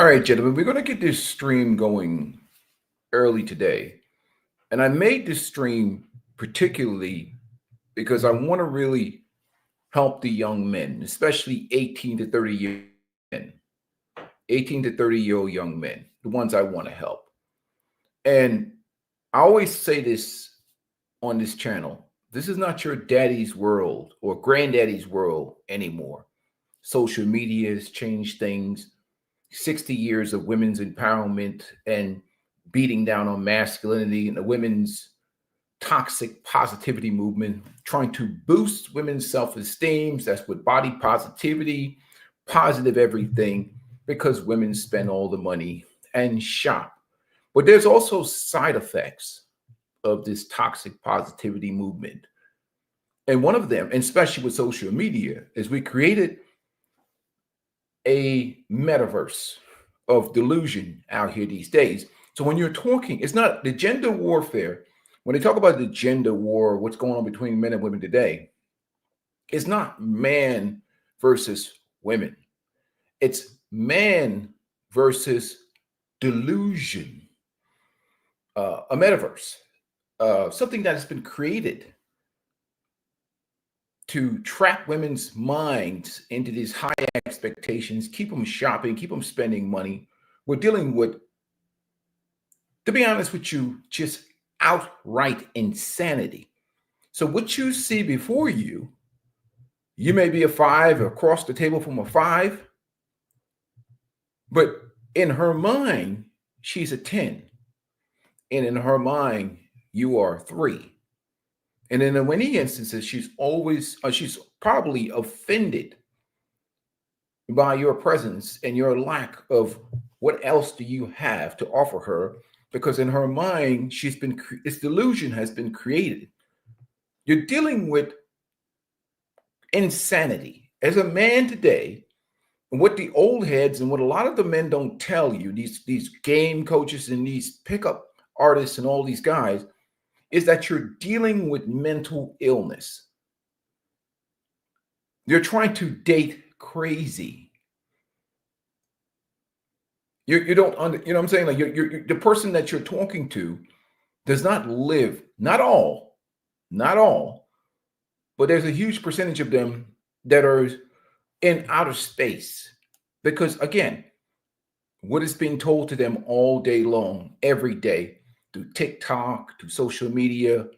All right, gentlemen, we're going to get this stream going early today. And I made this stream particularly because I want to really help the young men, especially 18 to 30 year men, 18 to 30-year-old young men, the ones I want to help. And I always say this on this channel. This is not your daddy's world or granddaddy's world anymore. Social media has changed things. 60 years of women's empowerment and beating down on masculinity and the women's toxic positivity movement, trying to boost women's self-esteem. That's with body positivity, positive everything, because women spend all the money and shop. But there's also side effects of this toxic positivity movement. And one of them, and especially with social media, is we created a metaverse of delusion out here these days. So when you're talking, it's not the gender warfare. When they talk about the gender war, what's going on between men and women today, it's not man versus women. It's man versus delusion, a metaverse, something that has been created to trap women's minds into these high expectations, keep them shopping, keep them spending money. We're dealing with, to be honest with you, just outright insanity. So what you see before you, you may be a 5 across the table from a 5, but in her mind, she's a 10. And in her mind, you are 3. And in many instances, she's probably offended by your presence and your lack of what else do you have to offer her, because in her mind, this delusion has been created. You're dealing with insanity. As a man today, and what the old heads and what a lot of the men don't tell you, these game coaches and these pickup artists and all these guys, is that you're dealing with mental illness. You're trying to date crazy. You don't you know what I'm saying? Like you're the person that you're talking to does not live, not all, but there's a huge percentage of them that are in outer space. Because again, what is being told to them all day long, every day, through TikTok, through social media,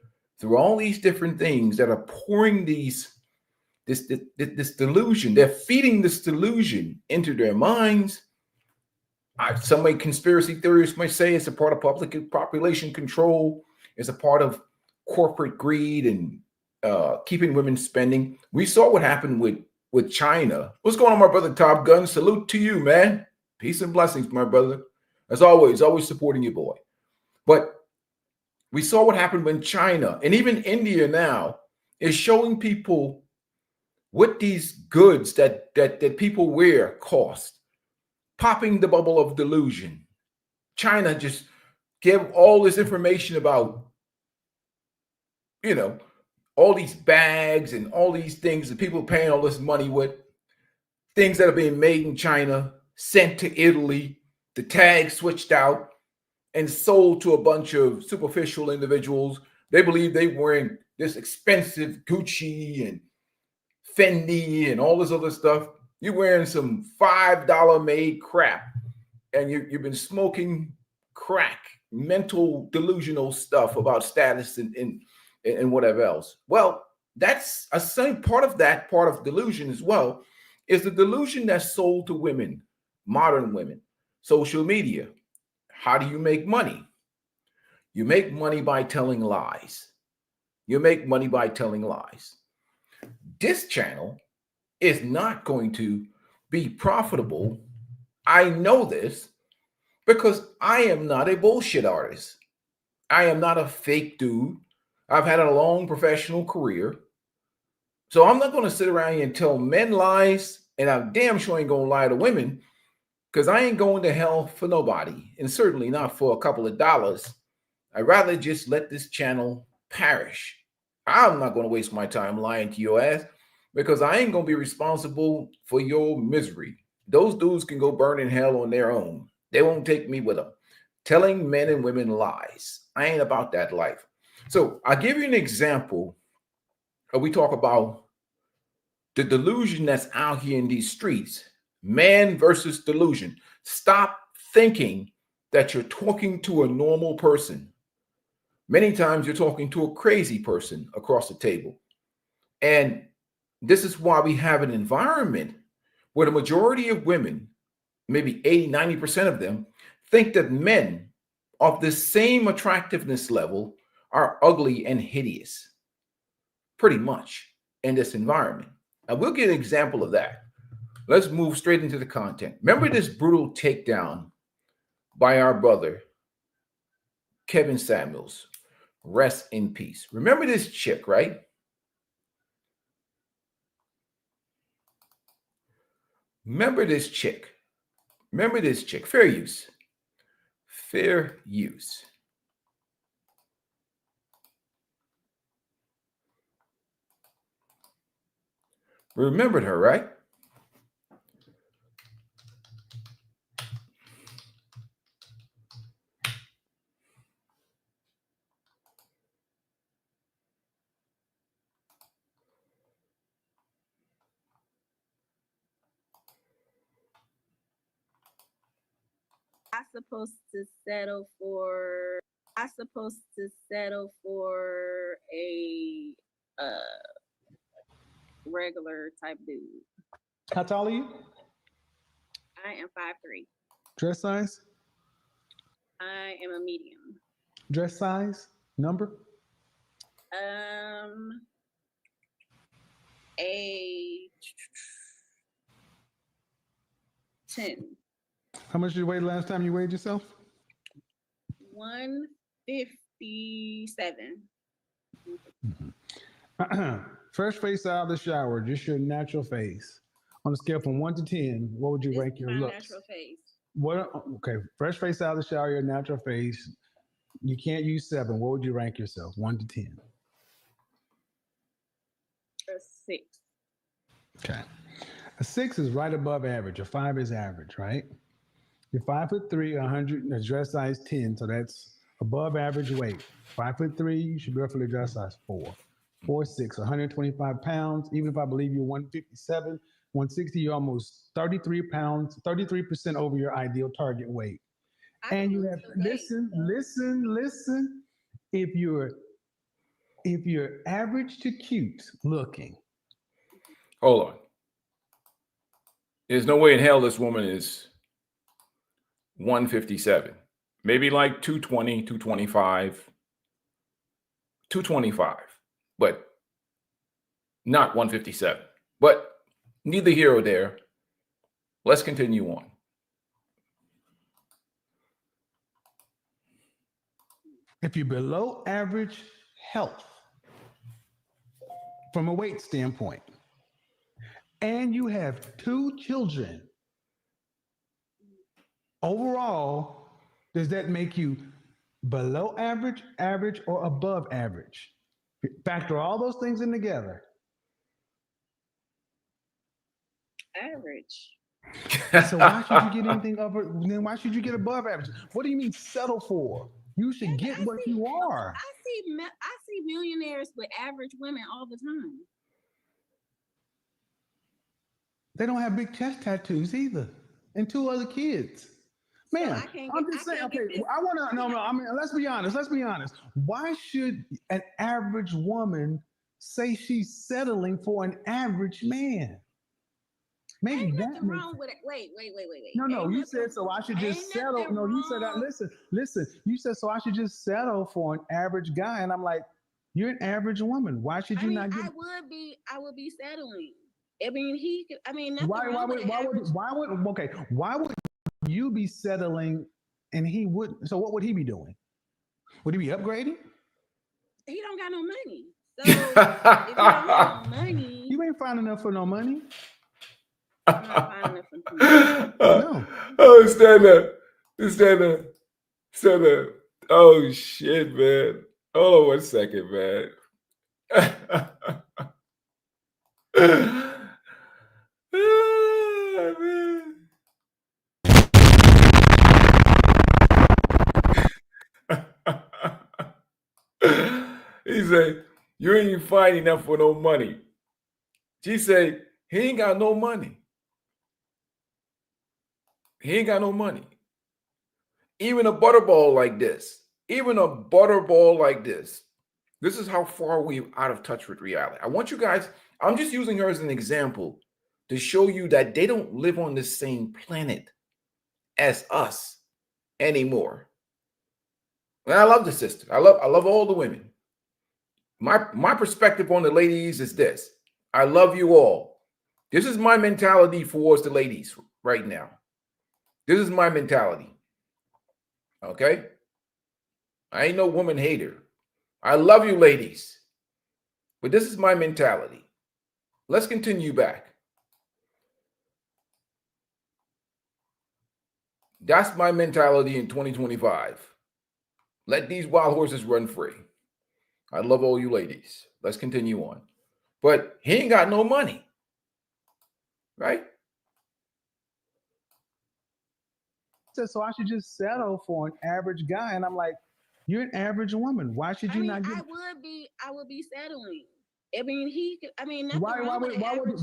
through all these different things that are pouring this delusion. They're feeding this delusion into their minds. Some conspiracy theorists might say it's a part of public population control. It's a part of corporate greed and keeping women spending. We saw what happened with China. What's going on, my brother Top Gun? Salute to you, man. Peace and blessings, my brother. As always supporting your boy. But we saw what happened when China and even India now is showing people what these goods that people wear cost. Popping the bubble of delusion. China just gave all this information about, all these bags and all these things that people are paying all this money with, things that are being made in China, sent to Italy, the tag switched out and sold to a bunch of superficial individuals. They believe they're wearing this expensive Gucci and Fendi and all this other stuff. You're wearing some $5 made crap, and you've been smoking crack, mental delusional stuff about status and whatever else. Well, that's a same part of that part of delusion as well, is the delusion that's sold to women, modern women, social media. How do you make money? You make money by telling lies. You make money by telling lies. This channel is not going to be profitable. I know this because I am not a bullshit artist. I am not a fake dude. I've had a long professional career. So I'm not going to sit around here and tell men lies, and I'm damn sure ain't going to lie to women, because I ain't going to hell for nobody, and certainly not for a couple of dollars. I'd rather just let this channel perish. I'm not going to waste my time lying to your ass, because I ain't going to be responsible for your misery. Those dudes can go burn in hell on their own. They won't take me with them. Telling men and women lies. I ain't about that life. So I'll give you an example. We talk about the delusion that's out here in these streets. Man versus delusion. Stop thinking that you're talking to a normal person. Many times you're talking to a crazy person across the table. And this is why we have an environment where the majority of women, maybe 80, 90% of them, think that men of the same attractiveness level are ugly and hideous, pretty much, in this environment. And we'll get an example of that. Let's move straight into the content. Remember this brutal takedown by our brother, Kevin Samuels. Rest in peace. Remember this chick, right? Remember this chick. Remember this chick. Fair use. Fair use. Remembered her, right? I supposed to settle for a regular type dude. How tall are you? I am 5'3". Dress size? I am a medium. Dress size? Number? A 10. How much did you weigh the last time you weighed yourself? 157. Fresh face out of the shower, just your natural face. On a scale from 1 to 10, what would you This rank is your my looks? natural face. What? Okay, fresh face out of the shower, your natural face. You can't use 7. What would you rank yourself? 1 to 10. A 6. Okay. A 6 is right above average. A 5 is average, right? You're 5'3", 100, a dress size 10, so that's above average weight. 5'3", you should be roughly dress size 4. 4'6", 125 pounds. Even if I believe you're 157, 160, you're almost 33 pounds, 33% over your ideal target weight. And you have listen. If you're average to cute looking. Hold on. There's no way in hell this woman is 157. Maybe like 220, 225, 225, but not 157. But neither here or there. Let's continue on. If you're below average health from a weight standpoint, and you have 2 children, overall, does that make you below average, average, or above average? Factor all those things in together. Average. So why should you get anything upper? Then why should you get above average? What do you mean settle for? You should get what you are. I see millionaires with average women all the time. They don't have big chest tattoos either, and 2 other kids. Man, I'm just saying. Okay, I want to. No. I mean, let's be honest. Why should an average woman say she's settling for an average man? Maybe ain't that nothing wrong with it. Wait. No, you said so I should just settle. No, you said that. Listen. You said so I should just settle for an average guy, and I'm like, you're an average woman. Why should you not get? I would be settling. I mean, nothing Why would you be settling and he wouldn't? So what would he be doing? Would he be upgrading? He don't got no money. So if you don't have no money, you ain't fine enough for no money. I'm not fine enough for no money. No. Oh, stand up. Oh shit, man. Hold on 1 second, man. Man. said, you ain't even fine enough for no money. She said, he ain't got no money. He ain't got no money. Even a butterball like this, this is how far we're out of touch with reality. I want you guys, I'm just using her as an example to show you that they don't live on the same planet as us anymore. And I love the sister. I love all the women. My perspective on the ladies is this. I love you all. This is my mentality towards the ladies right now. This is my mentality. Okay? I ain't no woman hater. I love you ladies. But this is my mentality. Let's continue back. That's my mentality in 2025. Let these wild horses run free. I love all you ladies. Let's continue on. But he ain't got no money. Right? So I should just settle for an average guy. And I'm like, you're an average woman. Why should you not get? I would be settling. I mean, nothing Why wrong with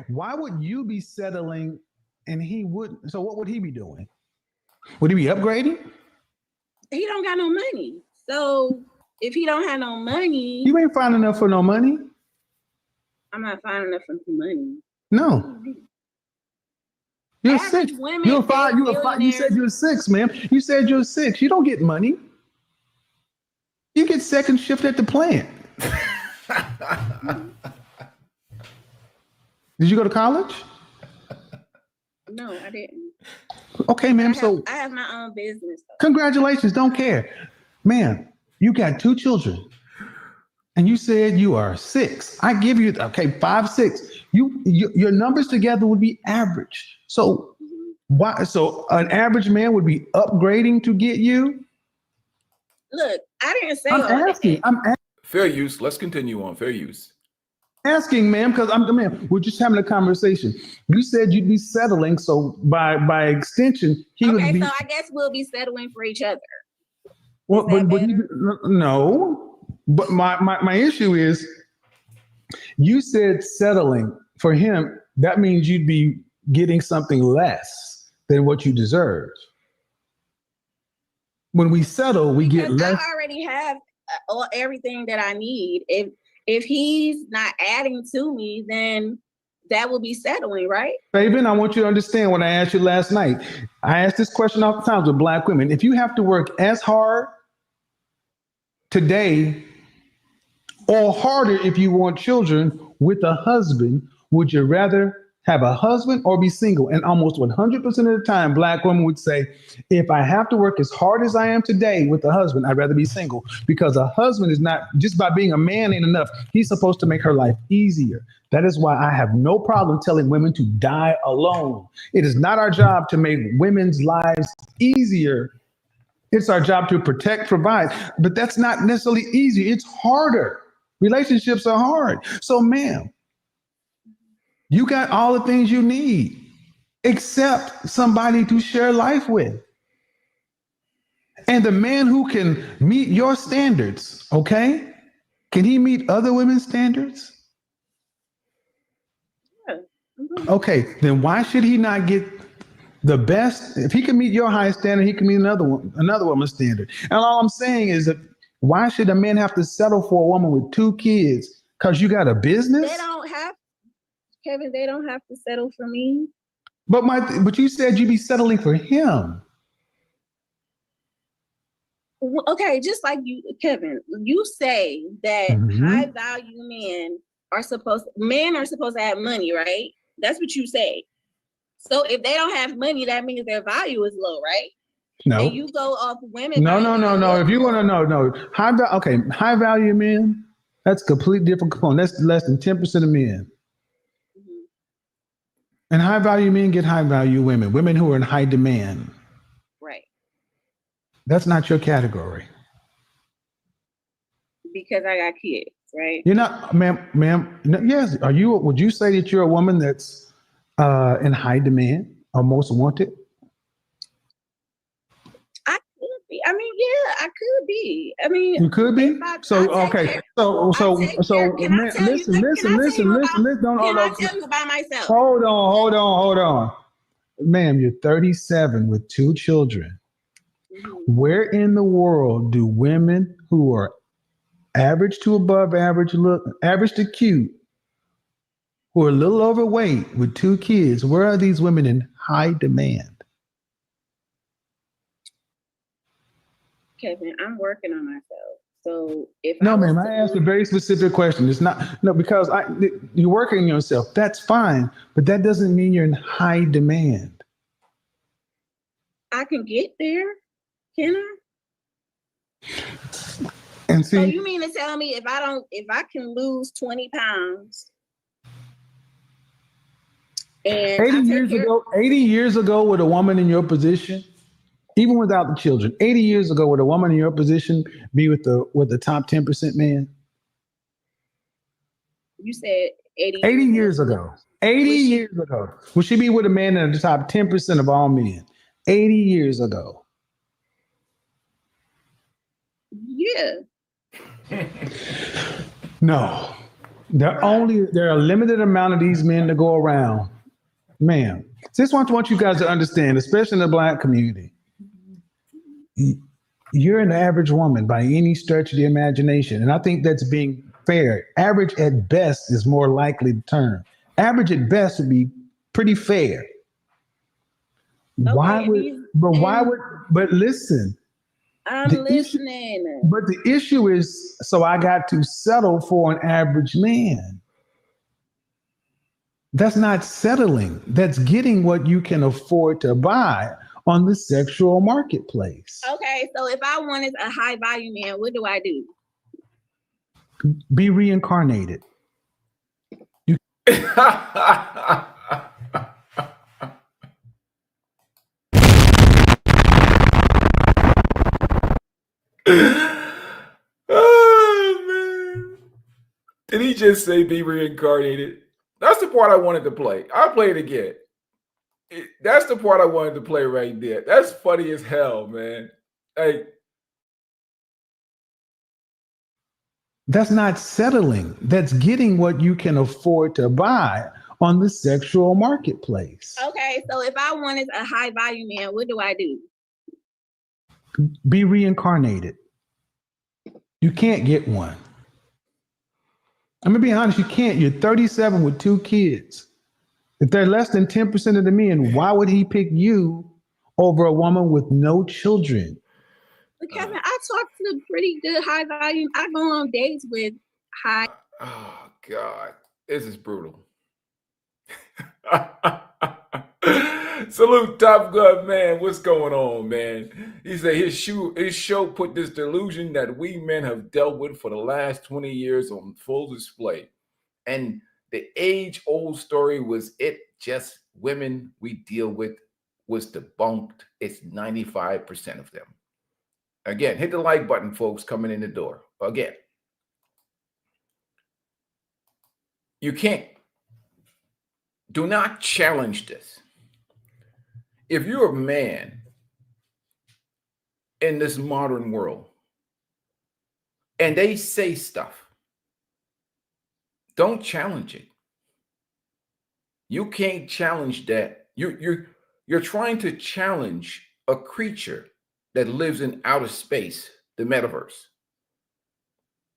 why would you be settling and he wouldn't? So what would he be doing? Would he be upgrading? He don't got no money. So if he don't have no money, you ain't fine enough for no money. I'm not fine enough for money. No. You're average 6. Women, you're 5. You said you're 6, ma'am. You said you're 6. You don't get money. You get second shift at the plant. Did you go to college? No, I didn't. Okay, ma'am. I have my own business. Congratulations. Don't care. Ma'am, you got 2 children. And you said you are 6. I give you 5, 6. Your numbers together would be average. So why? So an average man would be upgrading to get you. Look, I didn't say I'm asking. Fair use. Let's continue on. Fair use. Asking, ma'am, because we're just having a conversation. You said you'd be settling, so by extension, he would be. So I guess we'll be settling for each other. Well, but no. But my issue is, you said settling for him. That means you'd be getting something less than what you deserve. When we settle, we get less. I already have everything that I need. If he's not adding to me, then that will be settling, right? Fabian, I want you to understand what I asked you last night. I asked this question oftentimes with Black women. If you have to work as hard today or harder if you want children with a husband, would you rather have a husband or be single? And almost 100% of the time, Black women would say, if I have to work as hard as I am today with a husband, I'd rather be single, because a husband is not, just by being a man ain't enough. He's supposed to make her life easier. That is why I have no problem telling women to die alone. It is not our job to make women's lives easier. It's our job to protect, provide, but that's not necessarily easy. It's harder. Relationships are hard. So, ma'am, you got all the things you need, except somebody to share life with. And the man who can meet your standards, okay? Can he meet other women's standards? Yeah. Okay, then why should he not get the best? If he can meet your high standard, he can meet another woman's standard. And all I'm saying is that why should a man have to settle for a woman with 2 kids? Because you got a business? They don't have, Kevin, they don't have to settle for me. But you said you'd be settling for him. Okay, just like you, Kevin, you say that high value men are supposed to have money, right? That's what you say. So if they don't have money, that means their value is low, right? No. And you go off women. No. If you want to know, high value men, that's a completely different component. That's less than 10% of men. Mm-hmm. And high value men get high value women, women who are in high demand. Right. That's not your category. Because I got kids, right? You're not, ma'am. Yes. Would you say that you're a woman that's in high demand or most wanted? I could be. I mean, yeah, I could be. I mean, you could be. So okay. So can I tell you? Listen. Don't Can hold I on. tell you about myself? Hold on. Ma'am, you're 37 with 2 children. Mm-hmm. Where in the world do women who are average to above average, look average to cute, who are a little overweight with 2 kids, where are these women in high demand? Kevin, I'm working on myself. So if No, I was ma'am, to I asked a lose, very specific question. It's not, no, because you're working on yourself. That's fine, but that doesn't mean you're in high demand. I can get there. Can I? And So see, you mean to tell me if I can lose 20 pounds and 80 I take years care, ago, 80 years ago with a woman in your position, even without the children, 80 years ago would a woman in your position be with the top 10% man? you said 80 80 years ago. years ago. 80 Was she? years ago. Would she be with a man in the top 10% of all men? 80 years ago. Yeah. No. There are a limited amount of these men to go around. Ma'am. Just want you guys to understand, especially in the Black community. You're an average woman by any stretch of the imagination. And I think that's being fair. Average at best is more likely the term. Average at best would be pretty fair. Okay. But listen, I'm listening. but the issue is, so I got to settle for an average man. That's not settling. That's getting what you can afford to buy on the sexual marketplace. Okay, so if I wanted a high value man, what do I do? Be reincarnated. Oh man. Did he just say be reincarnated? That's the part I wanted to play. I'll play it again. That's the part I wanted to play right there. That's funny as hell, man. Hey. That's not settling. That's getting what you can afford to buy on the sexual marketplace. Okay, so if I wanted a high value man, what do I do? Be reincarnated. You can't get one. I'm gonna be honest, you can't. You're 37 with 2 kids. If they're less than 10% of the men, why would he pick you over a woman with no children? But Kevin, I talk to pretty good high value. I go on dates with high. Oh God, this is brutal. Salute Top Gun, man. What's going on, man? He said his show put this delusion that we men have dealt with for the last 20 years on full display. And the age-old story was it just women we deal with was debunked. It's 95% of them. Again, hit the like button, folks, coming in the door. Again, you can't. Do not challenge this. If you're a man in this modern world and they say stuff, don't challenge it. You can't challenge that. You're trying to challenge a creature that lives in outer space, the metaverse.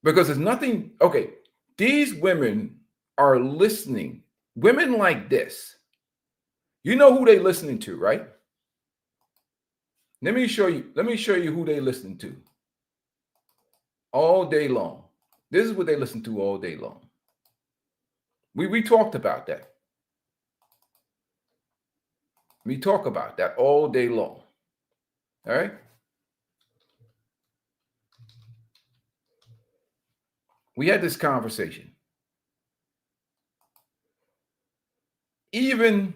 Because there's nothing, okay, these women are listening. Women like this, you know who they listening to, right? Let me show you who they listen to all day long. This is what they listen to all day long. We talked about that. We talk about that all day long. All right. We had this conversation. Even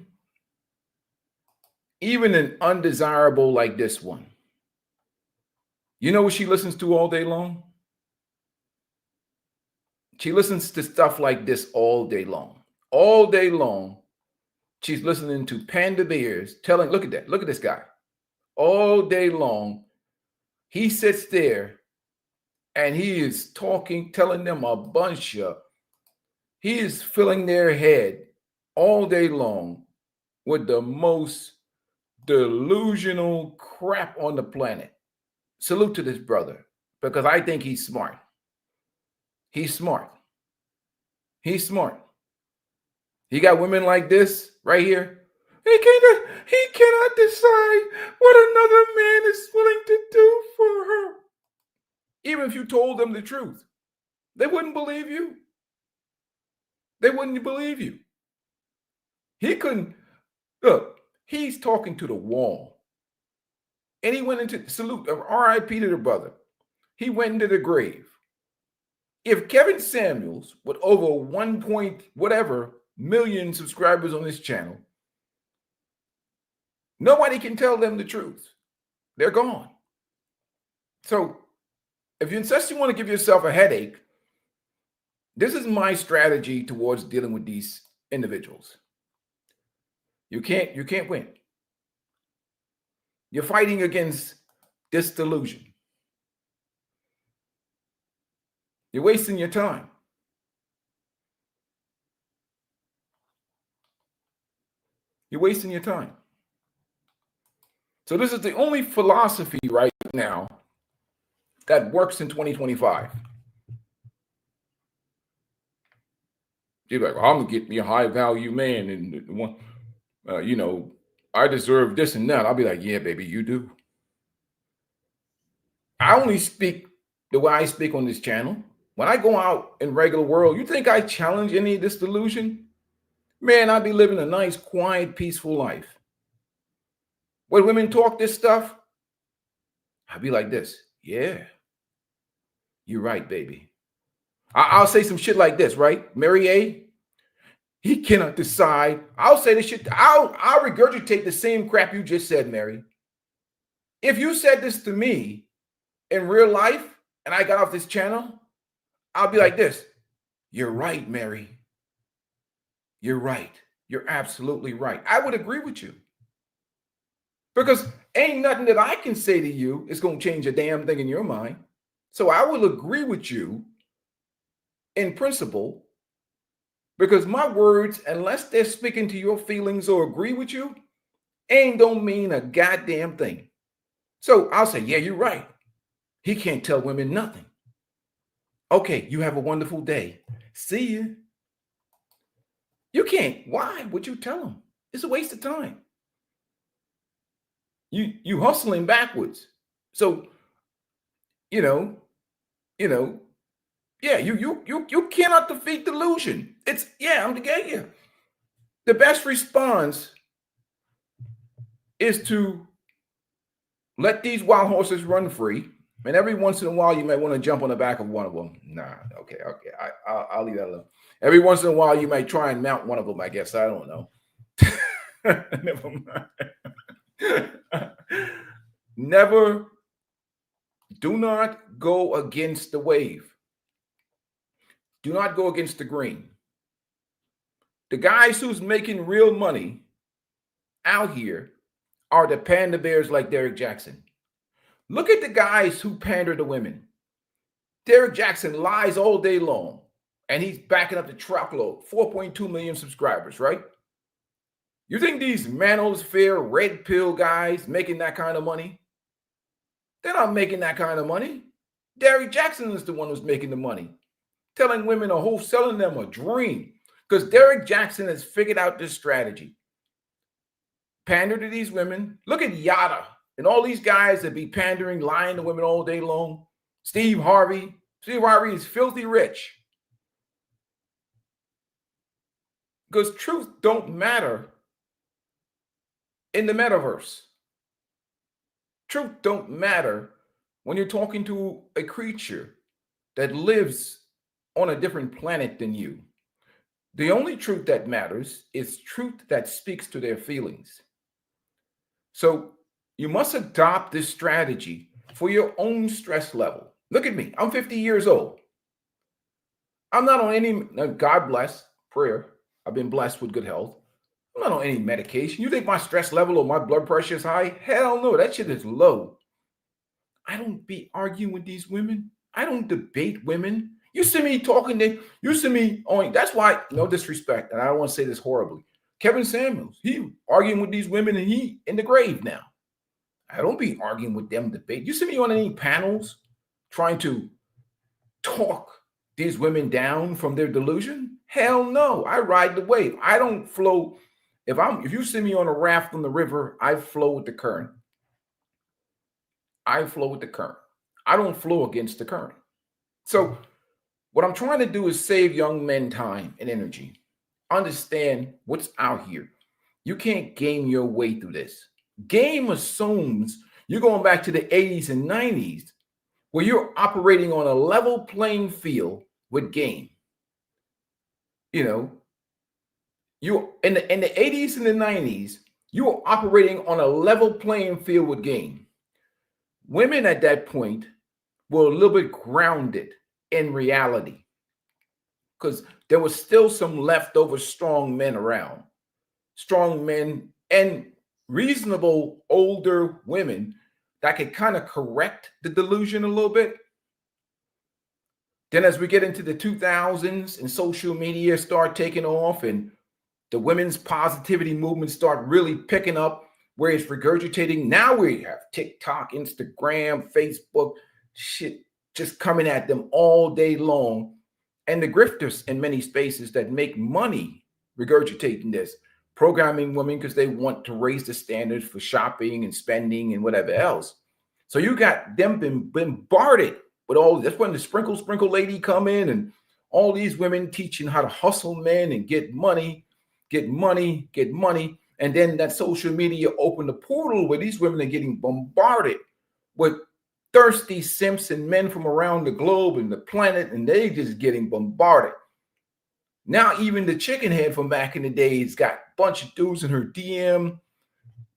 an undesirable like this one. You know what she listens to all day long? She listens to stuff like this all day long. All day long, she's listening to Panda Bears telling, look at that, look at this guy. All day long, He sits there and he is talking, telling them a bunch of, he is filling their head all day long with the most delusional crap on the planet. Salute to this brother, because I think he's smart. He's smart. He's smart. He got women like this right here. He cannot decide what another man is willing to do for her. Even if you told them the truth, they wouldn't believe you. They wouldn't believe you. He couldn't. Look, he's talking to the wall. And he went into salute, RIP to the brother. He went into the grave. If Kevin Samuels, with over 1 point whatever million subscribers on this channel, nobody can tell them the truth. They're gone. So if you insist you want to give yourself a headache, this is my strategy towards dealing with these individuals. You can't win. You're fighting against this delusion. You're wasting your time. You're wasting your time. So this is the only philosophy right now that works in 2025. You're like, well, I'm gonna get me a high value man, and I deserve this and that. I'll be like, yeah, baby, you do. I only speak the way I speak on this channel. When I go out in regular world, you think I challenge any of this delusion? Man, I'd be living a nice, quiet, peaceful life. When women talk this stuff, I'd be like this. Yeah, you're right, baby. I'll say some shit like this, right? Mary A., he cannot decide. I'll say this shit. I'll regurgitate the same crap you just said, Mary. If you said this to me in real life and I got off this channel, I'll be like this. You're right, Mary. You're right. You're absolutely right. I would agree with you. Because ain't nothing that I can say to you is going to change a damn thing in your mind. So I will agree with you in principle, because my words, unless they're speaking to your feelings or agree with you, don't mean a goddamn thing. So I'll say, yeah, you're right. He can't tell women nothing. Okay, you have a wonderful day. See you. You can't. Why would you tell him? It's a waste of time. You hustling backwards. So, you cannot defeat delusion. I'm the gay here. The best response is to let these wild horses run free. And every once in a while, you might want to jump on the back of one of them. Nah, okay. I'll leave that alone. Every once in a while, you might try and mount one of them, I guess. I don't know. Never mind. Do not go against the wave. Do not go against the grain. The guys who's making real money out here are the panda bears like Derek Jackson. Look at the guys who pander to women. Derek Jackson lies all day long, and he's backing up the truckload. 4.2 million subscribers, right? You think these manosphere red pill guys making that kind of money? They're not making that kind of money. Derek Jackson is the one who's making the money, telling women selling them a dream, because Derek Jackson has figured out this strategy. Pander to these women. Look at Yada and all these guys that be pandering, lying to women all day long. Steve Harvey. Steve Harvey is filthy rich. Because truth don't matter in the metaverse. Truth don't matter when you're talking to a creature that lives on a different planet than you. The only truth that matters is truth that speaks to their feelings. So you must adopt this strategy for your own stress level. Look at me. I'm 50 years old. I'm not on any, God bless, prayer. I've been blessed with good health. I'm not on any medication. You think my stress level or my blood pressure is high? Hell no, that shit is low. I don't be arguing with these women. I don't debate women. You see me talking to, you see me on, that's why, no disrespect, and I don't want to say this horribly. Kevin Samuels, he arguing with these women and he in the grave now. I don't be arguing with them debate. You see me on any panels trying to talk these women down from their delusion? Hell no. I ride the wave. I don't flow. If you see me on a raft on the river, I flow with the current. I flow with the current. I don't flow against the current. So what I'm trying to do is save young men time and energy. Understand what's out here. You can't game your way through this. Game assumes you're going back to the 80s and 90s where you're operating on a level playing field with game. You know, you in the 80s and the 90s, you were operating on a level playing field with game. Women at that point were a little bit grounded in reality because there was still some leftover strong men around. Strong men and reasonable older women that could kind of correct the delusion a little bit. Then as we get into the 2000s and social media start taking off and the women's positivity movement start really picking up where it's regurgitating. Now we have TikTok, Instagram, Facebook, shit just coming at them all day long. And the grifters in many spaces that make money regurgitating this, programming women because they want to raise the standards for shopping and spending and whatever else. So you got them been bombarded with all. That's when the sprinkle lady come in and all these women teaching how to hustle men and get money. And then that social media opened the portal where these women are getting bombarded with thirsty simps and men from around the globe and the planet, and they just getting bombarded. Now even the chicken head from back in the days got a bunch of dudes in her DM.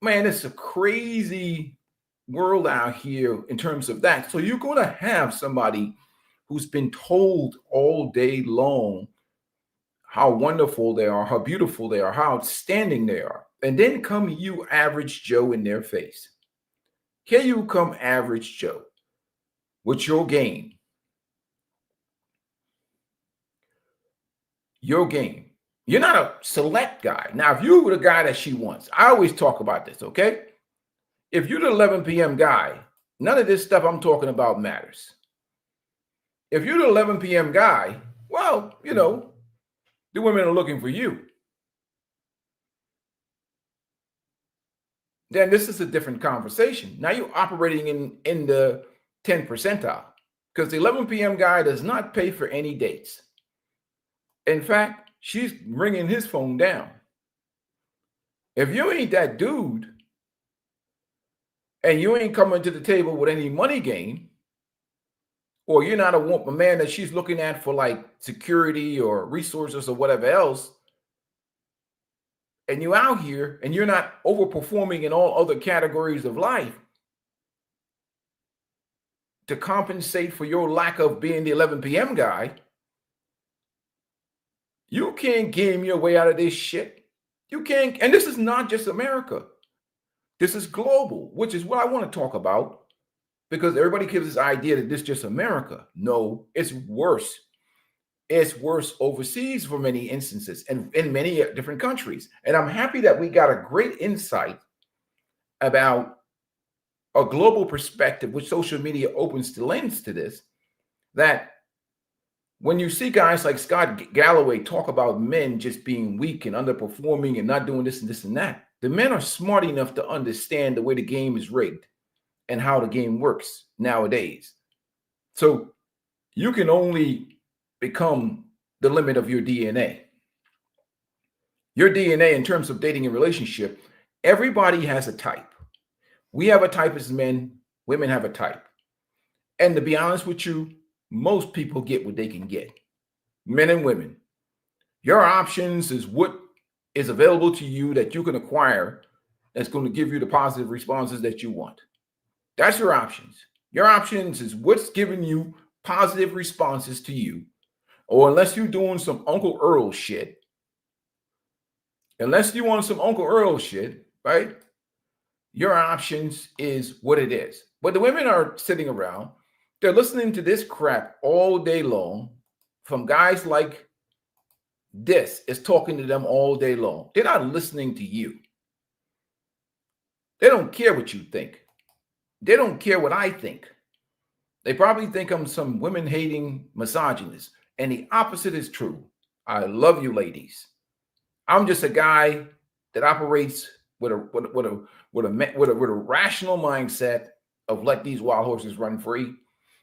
Man, it's a crazy world out here in terms of that. So you're going to have somebody who's been told all day long how wonderful they are, how beautiful they are, how outstanding they are. And then come you, average Joe, in their face. Here you come, average Joe, with your game. Your game. You're not a select guy. Now, if you were the guy that she wants, I always talk about this, okay? If you're the 11 p.m. guy, none of this stuff I'm talking about matters. If you're the 11 p.m. guy, well, you know, the women are looking for you. Then this is a different conversation. Now you're operating in the 10 percentile because the 11 p.m. guy does not pay for any dates. In fact, she's ringing his phone down. If you ain't that dude and you ain't coming to the table with any money gain, or you're not a man that she's looking at for like security or resources or whatever else, and you're out here and you're not overperforming in all other categories of life to compensate for your lack of being the 11 p.m. guy, you can't game your way out of this shit. You can't. And this is not just America. This is global, which is what I want to talk about. Because everybody gives this idea that this is just America. No, it's worse. It's worse overseas for many instances and in many different countries. And I'm happy that we got a great insight about a global perspective, which social media opens the lens to this, that when you see guys like Scott Galloway talk about men just being weak and underperforming and not doing this and this and that, the men are smart enough to understand the way the game is rigged and how the game works nowadays. So you can only become the limit of your DNA. Your DNA in terms of dating and relationship, everybody has a type. We have a type as men, women have a type. And to be honest with you, most people get what they can get. Men and women. Your options is what is available to you that you can acquire that's going to give you the positive responses that you want. That's your options. Your options is what's giving you positive responses to you. Or unless you're doing some Uncle Earl shit. Unless you want some Uncle Earl shit, right? Your options is what it is. But the women are sitting around, they're listening to this crap all day long from guys like this is talking to them all day long. They're not listening to you. They don't care what you think. They don't care what I think. They probably think I'm some women-hating misogynist. And the opposite is true. I love you, ladies. I'm just a guy that operates with a rational mindset of let these wild horses run free.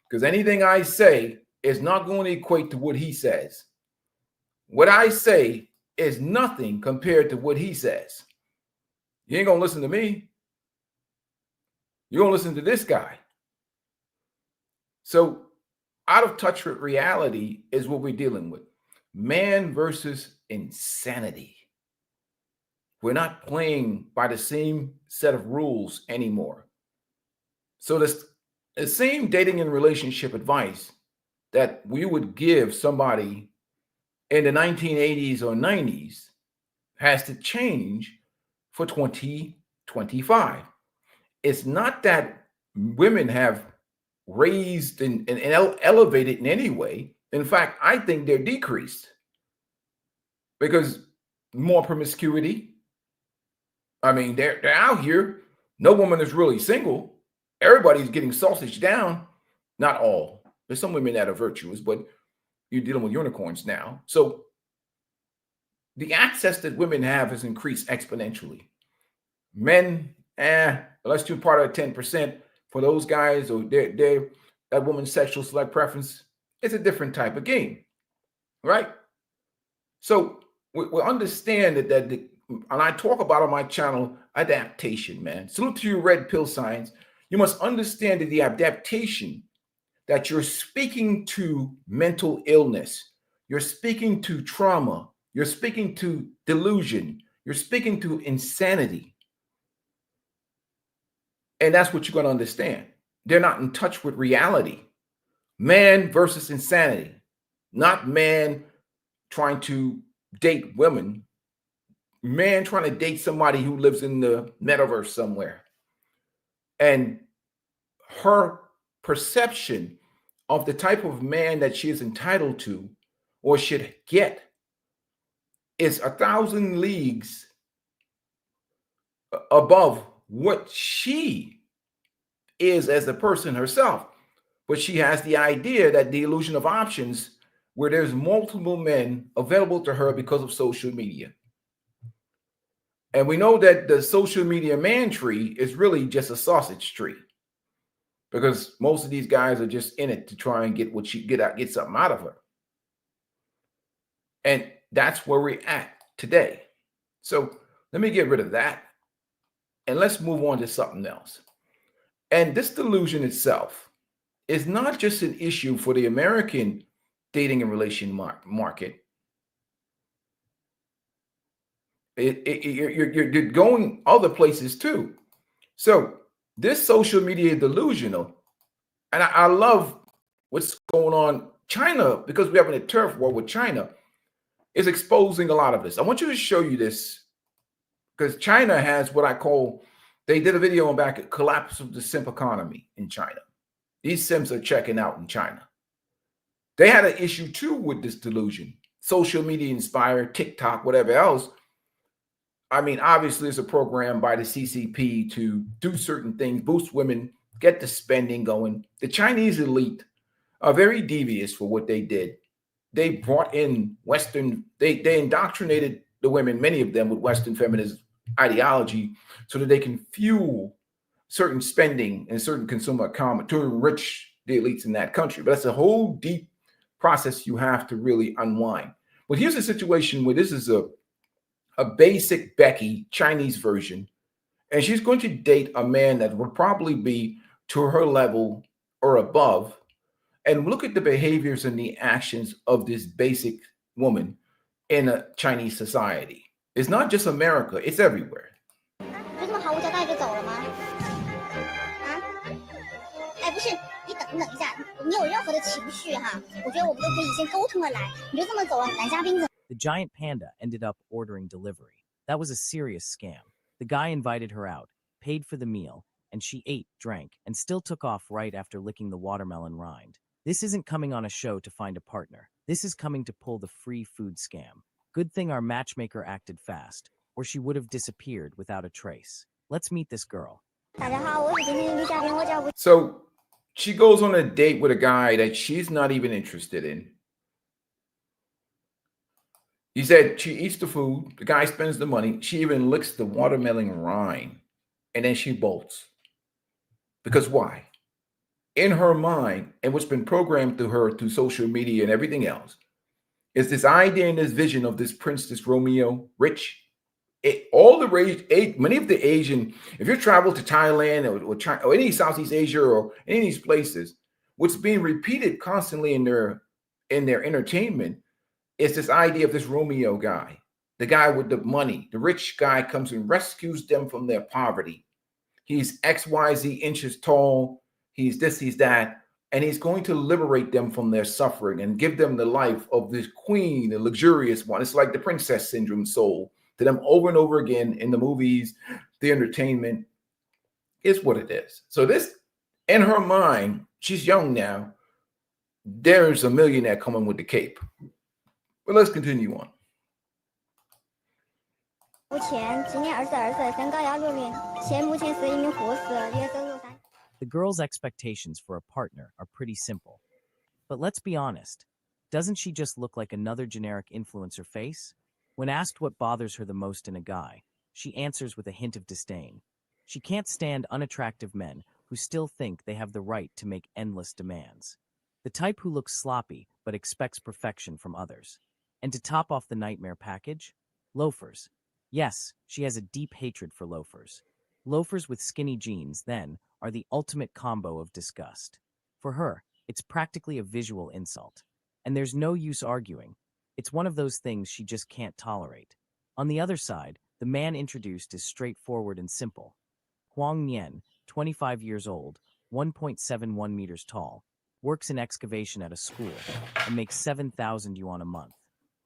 Because anything I say is not going to equate to what he says. What I say is nothing compared to what he says. You ain't gonna listen to me. You're gonna listen to this guy. So out of touch with reality is what we're dealing with. Man versus insanity. We're not playing by the same set of rules anymore. So the same dating and relationship advice that we would give somebody in the 1980s or 90s has to change for 2025. It's not that women have raised and elevated in any way. In fact, I think they're decreased because more promiscuity. I mean, they're out here. No woman is really single. Everybody's getting sausage down. Not all. There's some women that are virtuous, but you're dealing with unicorns now. So the access that women have has increased exponentially. Men, let's do part of the 10%. For those guys, or that woman's sexual select preference, it's a different type of game, right? So we understand that and I talk about on my channel, adaptation, man. Salute to you, red pill science. You must understand that the adaptation that you're speaking to mental illness, you're speaking to trauma, you're speaking to delusion, you're speaking to insanity. And that's what you're going to understand. They're not in touch with reality. Man versus insanity, not man trying to date women, man trying to date somebody who lives in the metaverse somewhere. And her perception of the type of man that she is entitled to or should get is 1,000 leagues above what she is as a person herself. But she has the idea that the illusion of options where there's multiple men available to her because of social media. And we know that the social media man tree is really just a sausage tree because most of these guys are just in it to try and get get something out of her. And that's where we're at today. So let me get rid of that. And let's move on to something else. And this delusion itself is not just an issue for the American dating and relation market. You're going other places too. So this social media delusional, and I love what's going on. China, because we're having a turf war with China, is exposing a lot of this. I want you to show you this because China has what I call, they did a video on back at collapse of the simp economy in China. These simps are checking out in China. They had an issue too with this delusion. Social media inspired, TikTok, whatever else. I mean, obviously, it's a program by the CCP to do certain things, boost women, get the spending going. The Chinese elite are very devious for what they did. They brought in Western, they indoctrinated the women, many of them with Western feminist ideology, so that they can fuel certain spending and certain consumer economy to enrich the elites in that country. But that's a whole deep process you have to really unwind. But here's a situation where this is a basic Becky Chinese version, and she's going to date a man that would probably be to her level or above. And look at the behaviors and the actions of this basic woman in a Chinese society. It's not just America, it's everywhere. The giant panda ended up ordering delivery. That was a serious scam. The guy invited her out. paid for the meal, and she ate, drank, and still took off right after licking the watermelon rind. This isn't coming on a show to find a partner. This is coming to pull the free food scam. Good thing our matchmaker acted fast, or she would have disappeared without a trace. Let's meet this girl. So she goes on a date with a guy that she's not even interested in. He said she eats the food, the guy spends the money, she even licks the watermelon rind, and then she bolts. Because why? In her mind, and what's been programmed through her through social media and everything else, is this idea and this vision of this prince, this Romeo, rich. Many of the Asian, if you travel to Thailand or China or any Southeast Asia or any of these places, what's being repeated constantly in their entertainment is this idea of this Romeo guy, the guy with the money. The rich guy comes and rescues them from their poverty. He's XYZ inches tall. He's this, he's that. And he's going to liberate them from their suffering and give them the life of this queen, the luxurious one. It's like the princess syndrome sold to them over and over again in the movies, the entertainment. Is what it is. So this, in her mind, she's young now. There's a millionaire coming with the cape. But let's continue on. The girl's expectations for a partner are pretty simple. But let's be honest, doesn't she just look like another generic influencer face? When asked what bothers her the most in a guy, she answers with a hint of disdain. She can't stand unattractive men who still think they have the right to make endless demands. The type who looks sloppy but expects perfection from others. And to top off the nightmare package, loafers. Yes, she has a deep hatred for loafers. Loafers with skinny jeans, then, are the ultimate combo of disgust. For her, it's practically a visual insult. And there's no use arguing. It's one of those things she just can't tolerate. On the other side, the man introduced is straightforward and simple. Huang Nian, 25 years old, 1.71 meters tall, works in excavation at a school, and makes 7,000 yuan a month.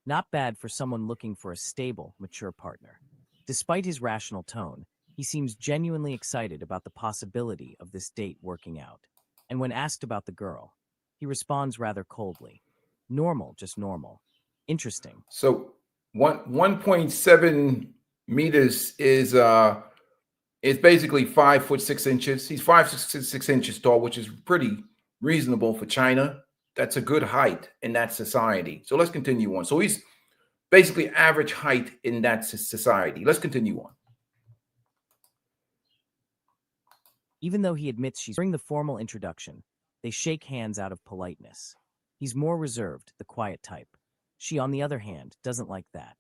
Not bad for someone looking for a stable, mature partner. Despite his rational tone, he seems genuinely excited about the possibility of this date working out. And when asked about the girl, he responds rather coldly. Normal, just normal. Interesting. So 1.7 meters is basically 5'6". He's 5'6" tall, which is pretty reasonable for China. That's a good height in that society. So let's continue on. So he's basically average height in that society. Let's continue on. Even though he admits she's during the formal introduction, they shake hands out of politeness. He's more reserved, the quiet type. She, on the other hand, doesn't like that.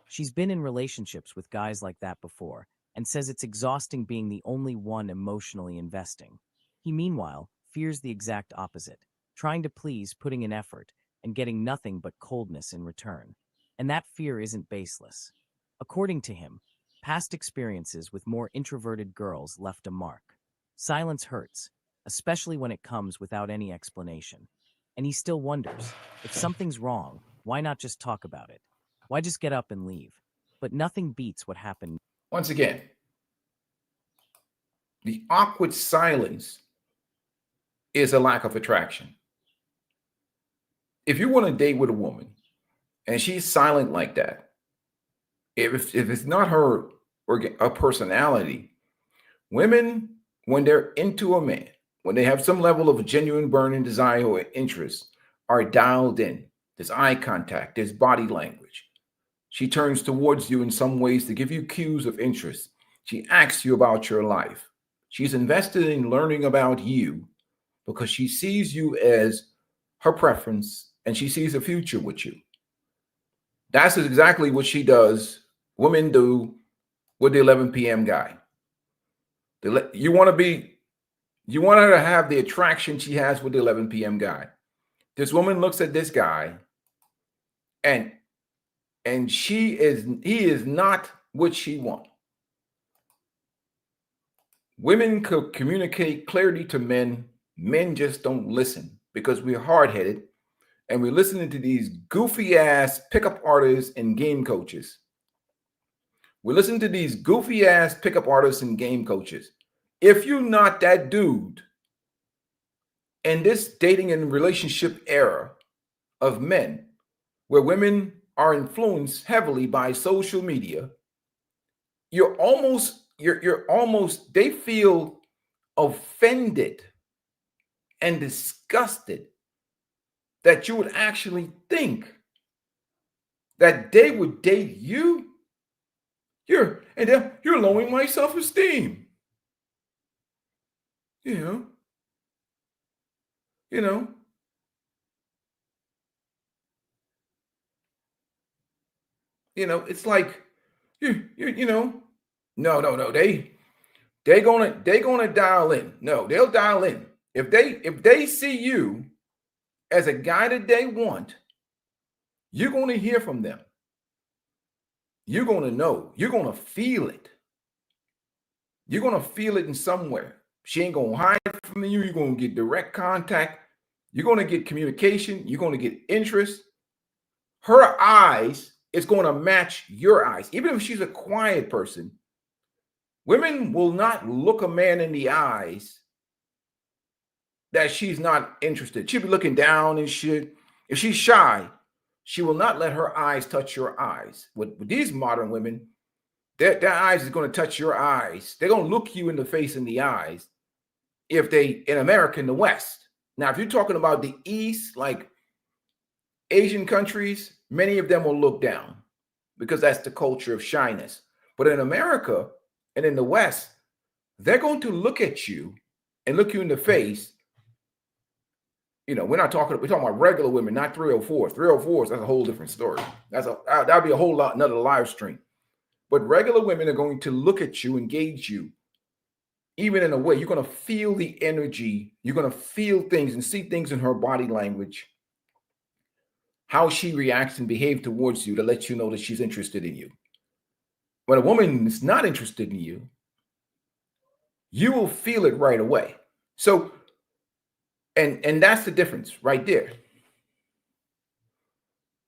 She's been in relationships with guys like that before and says it's exhausting being the only one emotionally investing. He, meanwhile, fears the exact opposite, trying to please, putting in effort, and getting nothing but coldness in return. And that fear isn't baseless. According to him, past experiences with more introverted girls left a mark. Silence hurts, especially when it comes without any explanation. And he still wonders, if something's wrong, why not just talk about it? Why just get up and leave? But nothing beats what happened. Once again, the awkward silence is a lack of attraction. If you want to date with a woman and she's silent like that, if it's not her or a personality, women, when they're into a man, when they have some level of genuine burning desire or interest, are dialed in. There's eye contact, there's body language. She turns towards you in some ways to give you cues of interest. She asks you about your life. She's invested in learning about you because she sees you as her preference and she sees a future with you. That's exactly what she does, women do with the 11 p.m. guy. You want her to have the attraction she has with the 11 p.m. guy. This woman looks at this guy and he is not what she wants. Women could communicate clearly to men. Men just don't listen because we're hard-headed and we're listening to these goofy ass pickup artists and game coaches. We listen to these goofy ass pickup artists and game coaches. If you're not that dude in this dating and relationship era of men, where women are influenced heavily by social media, you're almost they feel offended and disgusted that you would actually think that they would date you. You're lowering my self-esteem. You know. It's like no. They're gonna dial in. No, they'll dial in. If they see you as a guy that they want, you're gonna hear from them. You're gonna know. You're gonna feel it. You're gonna feel it in somewhere. She ain't gonna hide from you. You're gonna get direct contact. You're gonna get communication. You're gonna get interest. Her eyes is gonna match your eyes. Even if she's a quiet person, women will not look a man in the eyes that she's not interested. She'll be looking down and shit. If she's shy, she will not let her eyes touch your eyes. With these modern women, their eyes is going to touch your eyes. They're going to look you in the face in the eyes if they, in America, in the West. Now, if you're talking about the East, like Asian countries, many of them will look down because that's the culture of shyness. But in America and in the West, they're going to look at you and look you in the face. We're talking about regular women, not 304s. 304s, that's a whole different story. That'd be a whole lot, another live stream. But regular women are going to look at you, engage you, even in a way. You're going to feel the energy. You're going to feel things and see things in her body language, how she reacts and behaves towards you to let you know that she's interested in you. When a woman is not interested in you, you will feel it right away. So, and that's the difference right there.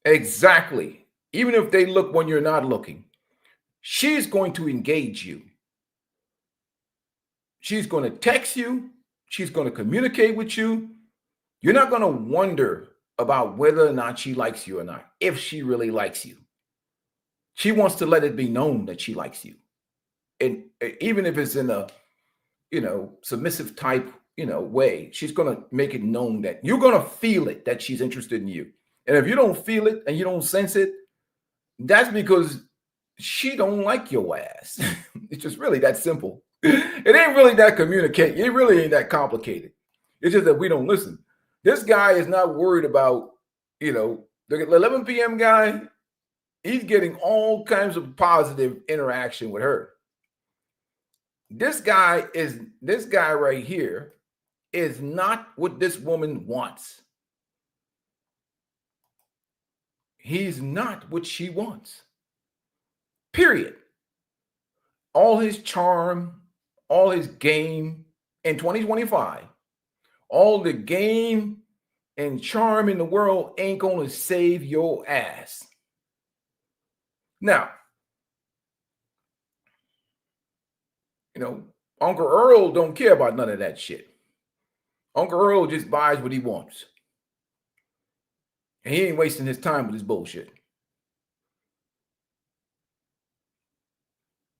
Exactly. Even if they look when you're not looking, she's going to engage you. She's going to text you. She's going to communicate with you. You're not going to wonder about whether or not she likes you or not, if she really likes you. She wants to let it be known that she likes you. And even if it's in a, submissive type, way, she's going to make it known that you're going to feel it, that she's interested in you. And if you don't feel it and you don't sense it, that's because she don't like your ass. It's just really that simple. It ain't really that communicate. It really ain't that complicated. It's just that we don't listen. This guy is not worried about, the 11 p.m. guy. He's getting all kinds of positive interaction with her. This guy right here is not what this woman wants. He's not what she wants. Period. All his charm, all his game in 2025, all the game and charm in the world ain't going to save your ass. Now, Uncle Earl don't care about none of that shit. Uncle Earl just buys what he wants. And he ain't wasting his time with this bullshit.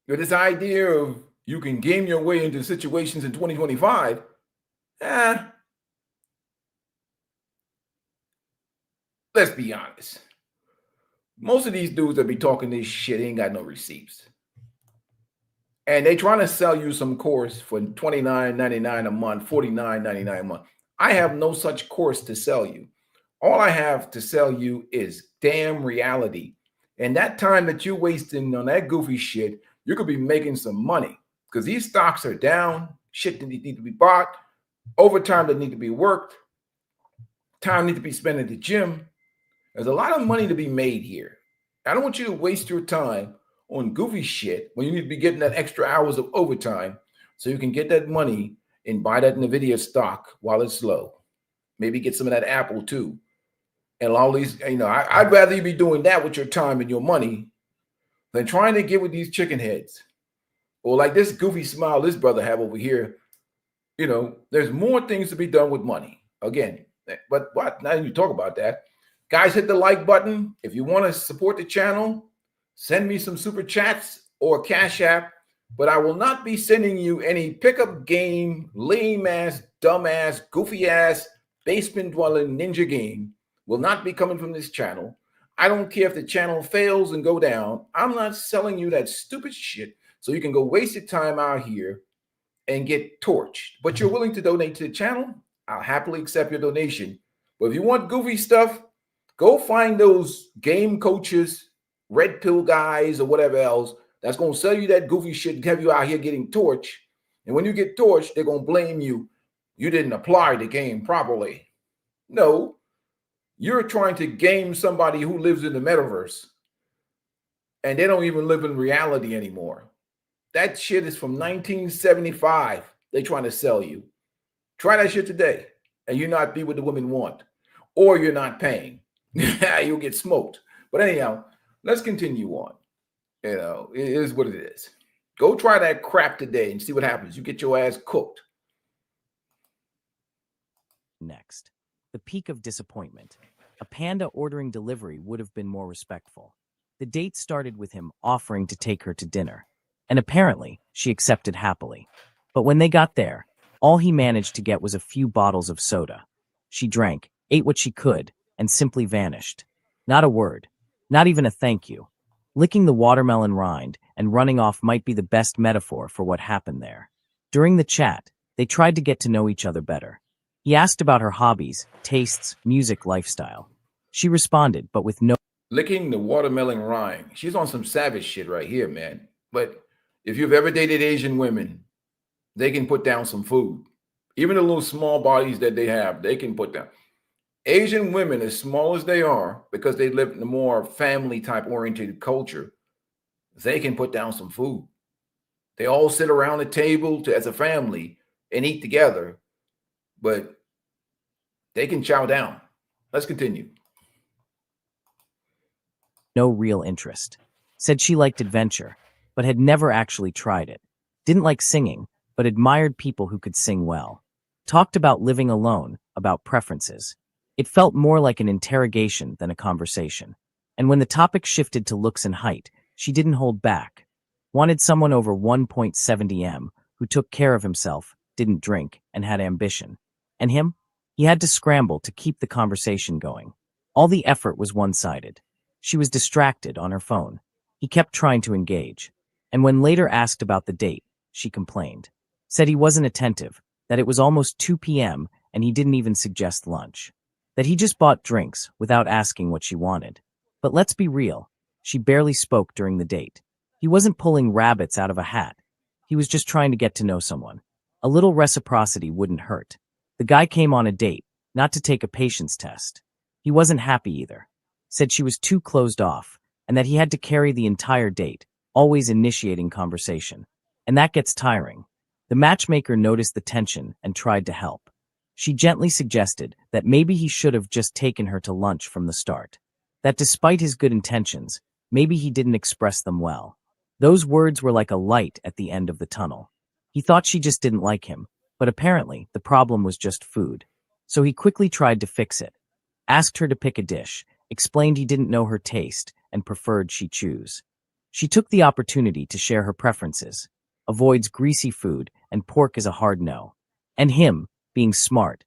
This idea of you can game your way into situations in 2025, let's be honest. Most of these dudes that be talking this shit ain't got no receipts. And they trying to sell you some course for $29.99 a month, $49.99 a month. I have no such course to sell you. All I have to sell you is damn reality. And that time that you're wasting on that goofy shit, you could be making some money because these stocks are down, shit that need to be bought, overtime that need to be worked, time need to be spent at the gym. There's a lot of money to be made here. I don't want you to waste your time on goofy shit when you need to be getting that extra hours of overtime so you can get that money and buy that NVIDIA stock while it's low. Maybe get some of that Apple too. And all these, I'd rather you be doing that with your time and your money than trying to get with these chicken heads. Or like this goofy smile this brother have over here. You know, there's more things to be done with money. Again, but what? Now you talk about that. Guys, hit the like button. If you want to support the channel, send me some super chats or Cash App. But I will not be sending you any pickup game, lame ass, dumb ass, goofy ass, basement dwelling ninja game. Will not be coming from this channel. I don't care if the channel fails and go down. I'm not selling you that stupid shit so you can go waste your time out here and get torched. But you're willing to donate to the channel, I'll happily accept your donation. But if you want goofy stuff, go find those game coaches, red pill guys, or whatever else that's going to sell you that goofy shit and have you out here getting torched. And when you get torched, they're going to blame you. You didn't apply the game properly. No, you're trying to game somebody who lives in the metaverse and they don't even live in reality anymore. That shit is from 1975. They trying to sell you. Try that shit today, and you not be what the women want, or you're not paying. You'll get smoked. But anyhow, let's continue on. You know, it is what it is. Go try that crap today and see what happens. You get your ass cooked. Next, the peak of disappointment. A panda ordering delivery would have been more respectful. The date started with him offering to take her to dinner. And apparently, she accepted happily. But when they got there, all he managed to get was a few bottles of soda. She drank, ate what she could, and simply vanished. Not a word, not even a thank you. Licking the watermelon rind and running off might be the best metaphor for what happened there. During the chat, they tried to get to know each other better. He asked about her hobbies, tastes, music, lifestyle. She responded, but with no... Licking the watermelon rind. She's on some savage shit right here, man. But if you've ever dated Asian women, they can put down some food. Even the little small bodies that they have, they can put down. Asian women, as small as they are, because they live in a more family type oriented culture, they can put down some food. They all sit around the table as a family and eat together, but they can chow down. Let's continue. No real interest. Said she liked adventure, but had never actually tried it. Didn't like singing, but admired people who could sing well. Talked about living alone, about preferences. It felt more like an interrogation than a conversation. And when the topic shifted to looks and height, she didn't hold back. Wanted someone over 1.70 m, who took care of himself, didn't drink, and had ambition. And him? He had to scramble to keep the conversation going. All the effort was one-sided. She was distracted on her phone. He kept trying to engage. And when later asked about the date, she complained. Said he wasn't attentive, that it was almost 2 p.m. and he didn't even suggest lunch. That he just bought drinks without asking what she wanted. But let's be real, she barely spoke during the date. He wasn't pulling rabbits out of a hat. He was just trying to get to know someone. A little reciprocity wouldn't hurt. The guy came on a date, not to take a patience test. He wasn't happy either. Said she was too closed off, and that he had to carry the entire date, always initiating conversation. And that gets tiring. The matchmaker noticed the tension and tried to help. She gently suggested that maybe he should have just taken her to lunch from the start. That despite his good intentions, maybe he didn't express them well. Those words were like a light at the end of the tunnel. He thought she just didn't like him, but apparently the problem was just food. So he quickly tried to fix it. Asked her to pick a dish, explained he didn't know her taste and preferred she choose. She took the opportunity to share her preferences. Avoids greasy food and pork is a hard no. And him, being smart,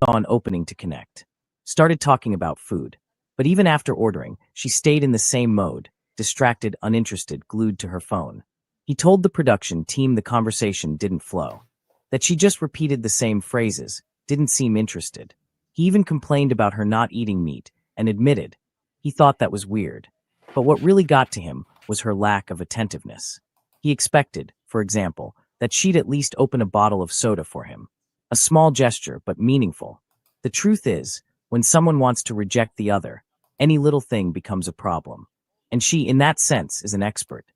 saw an opening to connect. Started talking about food. But even after ordering, she stayed in the same mode, distracted, uninterested, glued to her phone. He told the production team the conversation didn't flow. That she just repeated the same phrases, didn't seem interested. He even complained about her not eating meat and admitted he thought that was weird. But what really got to him was her lack of attentiveness. He expected, for example, that she'd at least open a bottle of soda for him. A small gesture, but meaningful. The truth is, when someone wants to reject the other, any little thing becomes a problem. And she, in that sense, is an expert.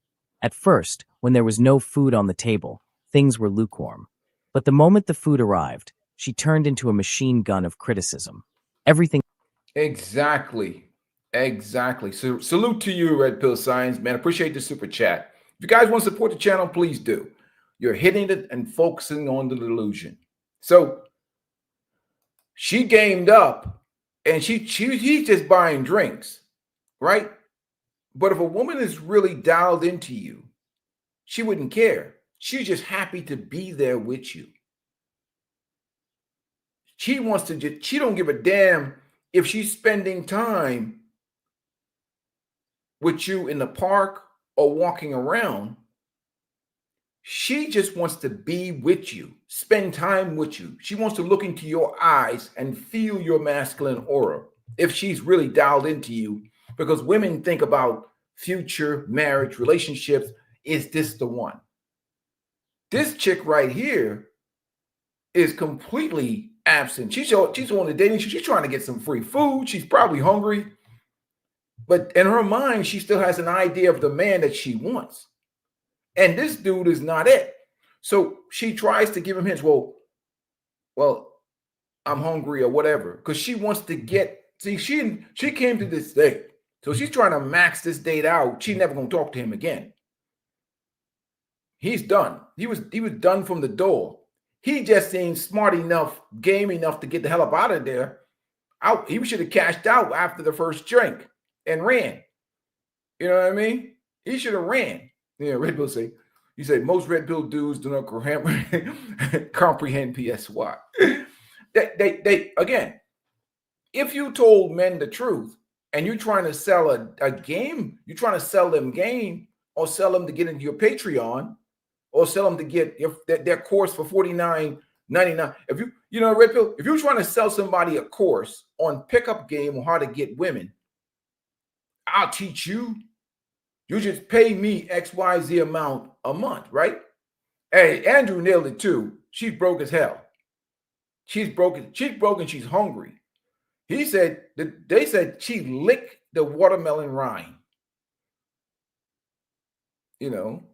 At first, when there was no food on the table, things were lukewarm. But the moment the food arrived, she turned into a machine gun of criticism. Everything... Exactly. Exactly. So salute to you, Red Pill Science, man. Appreciate the super chat. If you guys want to support the channel, please do. You're hitting it and focusing on the delusion. So she gamed up and he's just buying drinks, right? But if a woman is really dialed into you, she wouldn't care. She's just happy to be there with you. She wants to just, she don't give a damn if she's spending time with you in the park or walking around. She just wants to be with you, spend time with you. She wants to look into your eyes and feel your masculine aura if she's really dialed into you, because women think about future marriage, relationships. Is this the one? This chick right here is completely absent. She's on the dating. She's trying to get some free food. She's probably hungry. But in her mind, she still has an idea of the man that she wants. And this dude is not it. So she tries to give him hints. Well, I'm hungry or whatever. Because she wants to get, see, she came to this date. So she's trying to max this date out. She's never gonna talk to him again. He's done. He was done from the door. He just seemed smart enough, game enough to get the hell up out of there. He should have cashed out after the first drink and ran. You know what I mean? He should have ran. Yeah, Red Pill say. You say most Red Pill dudes do not comprehend PSY. They again, if you told men the truth and you're trying to sell a game, you're trying to sell them game or sell them to get into your Patreon or sell them to get their course for $49.99. If you know, Red Pill, if you're trying to sell somebody a course on pickup game or how to get women, I'll teach you. You just pay me XYZ amount a month, right? Hey, Andrew nailed it too. She's broke as hell. She's broken. She's broken. She's hungry. He said that they said she licked the watermelon rind. You know,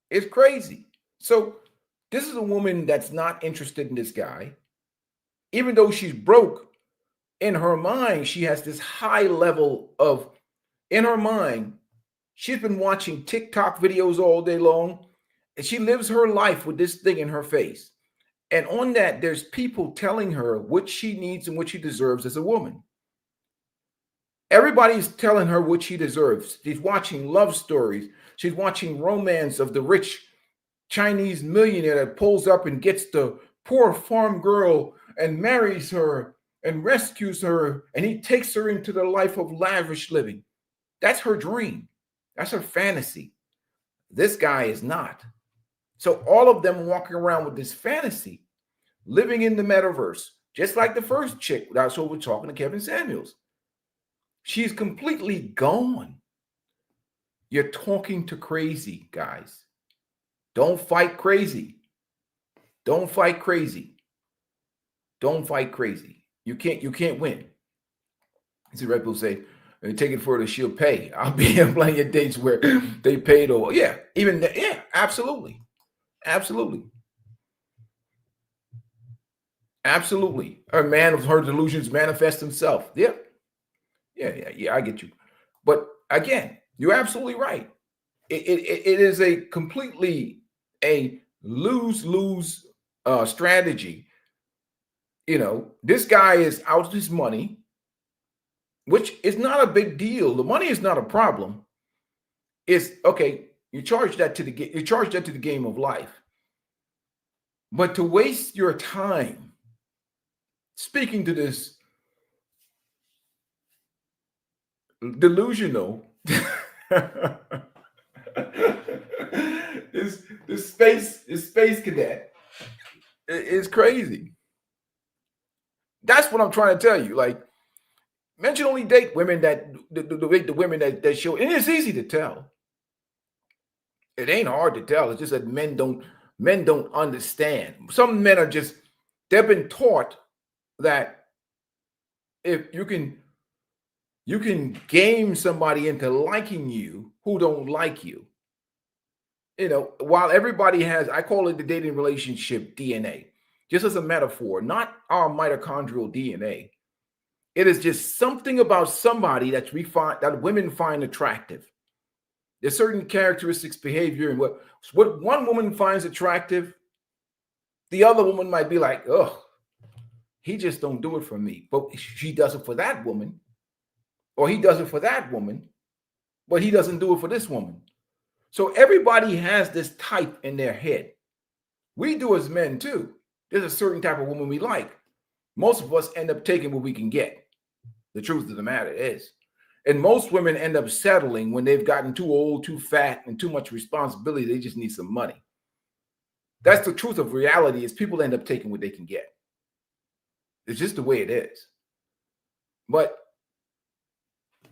it's crazy. So this is a woman that's not interested in this guy. Even though she's broke, in her mind, she has this high level of, in her mind, she's been watching TikTok videos all day long, and she lives her life with this thing in her face. And on that, there's people telling her what she needs and what she deserves as a woman. Everybody's telling her what she deserves. She's watching love stories. She's watching romance of the rich Chinese millionaire that pulls up and gets the poor farm girl and marries her and rescues her, and he takes her into the life of lavish living. That's her dream. That's her fantasy. This guy is not. So all of them walking around with this fantasy, living in the metaverse, just like the first chick. That's what we're talking to Kevin Samuels. She's completely gone. You're talking to crazy, guys. Don't fight crazy. Don't fight crazy. Don't fight crazy. You can't win. See, Red Bull say, take it further, she'll pay. I'll be in plenty of dates where they paid over. Yeah, absolutely. Absolutely. Absolutely. A man of her delusions manifests himself. Yeah, I get you. But again, you're absolutely right. It is a completely a lose-lose strategy. You know, this guy is out of his money, which is not a big deal. The money is not a problem. It's okay. You charge that to the game of life. But to waste your time speaking to this delusional this space cadet is crazy. That's what I'm trying to tell you. Like, men should only date women that the women that show, and it's easy to tell. It ain't hard to tell. It's just that men don't understand. Some men are just, they've been taught that if you can game somebody into liking you who don't like you. You know, while everybody has, I call it the dating relationship DNA, just as a metaphor, not our mitochondrial DNA. It is just something about somebody that we find that women find attractive. There's certain characteristics, behavior, and what one woman finds attractive, the other woman might be like, "Oh, he just don't do it for me." But she does it for that woman, or he does it for that woman, but he doesn't do it for this woman. So everybody has this type in their head. We do as men too. There's a certain type of woman we like. Most of us end up taking what we can get. The truth of the matter is. And most women end up settling when they've gotten too old, too fat, and too much responsibility. They just need some money. That's the truth of reality, is people end up taking what they can get. It's just the way it is. But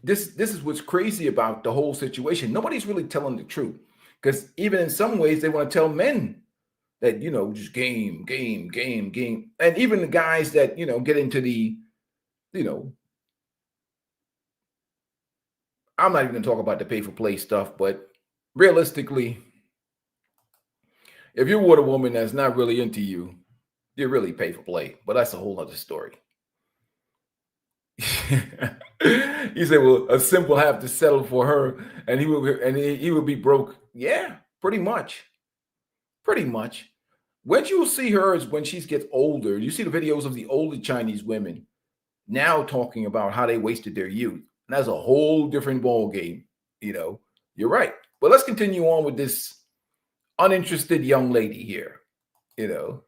this is what's crazy about the whole situation. Nobody's really telling the truth, because even in some ways they want to tell men that, just game. And even the guys that, get into the, I'm not even going to talk about the pay for play stuff, but realistically, if you're with a woman that's not really into you, you really pay for play. But that's a whole other story. He said, well, a simp will have to settle for her and he will be broke. Yeah, pretty much. When you'll see her is when she gets older. You see the videos of the older Chinese women now talking about how they wasted their youth. And that's a whole different ball game. You're right. But let's continue on with this uninterested young lady here. Nothing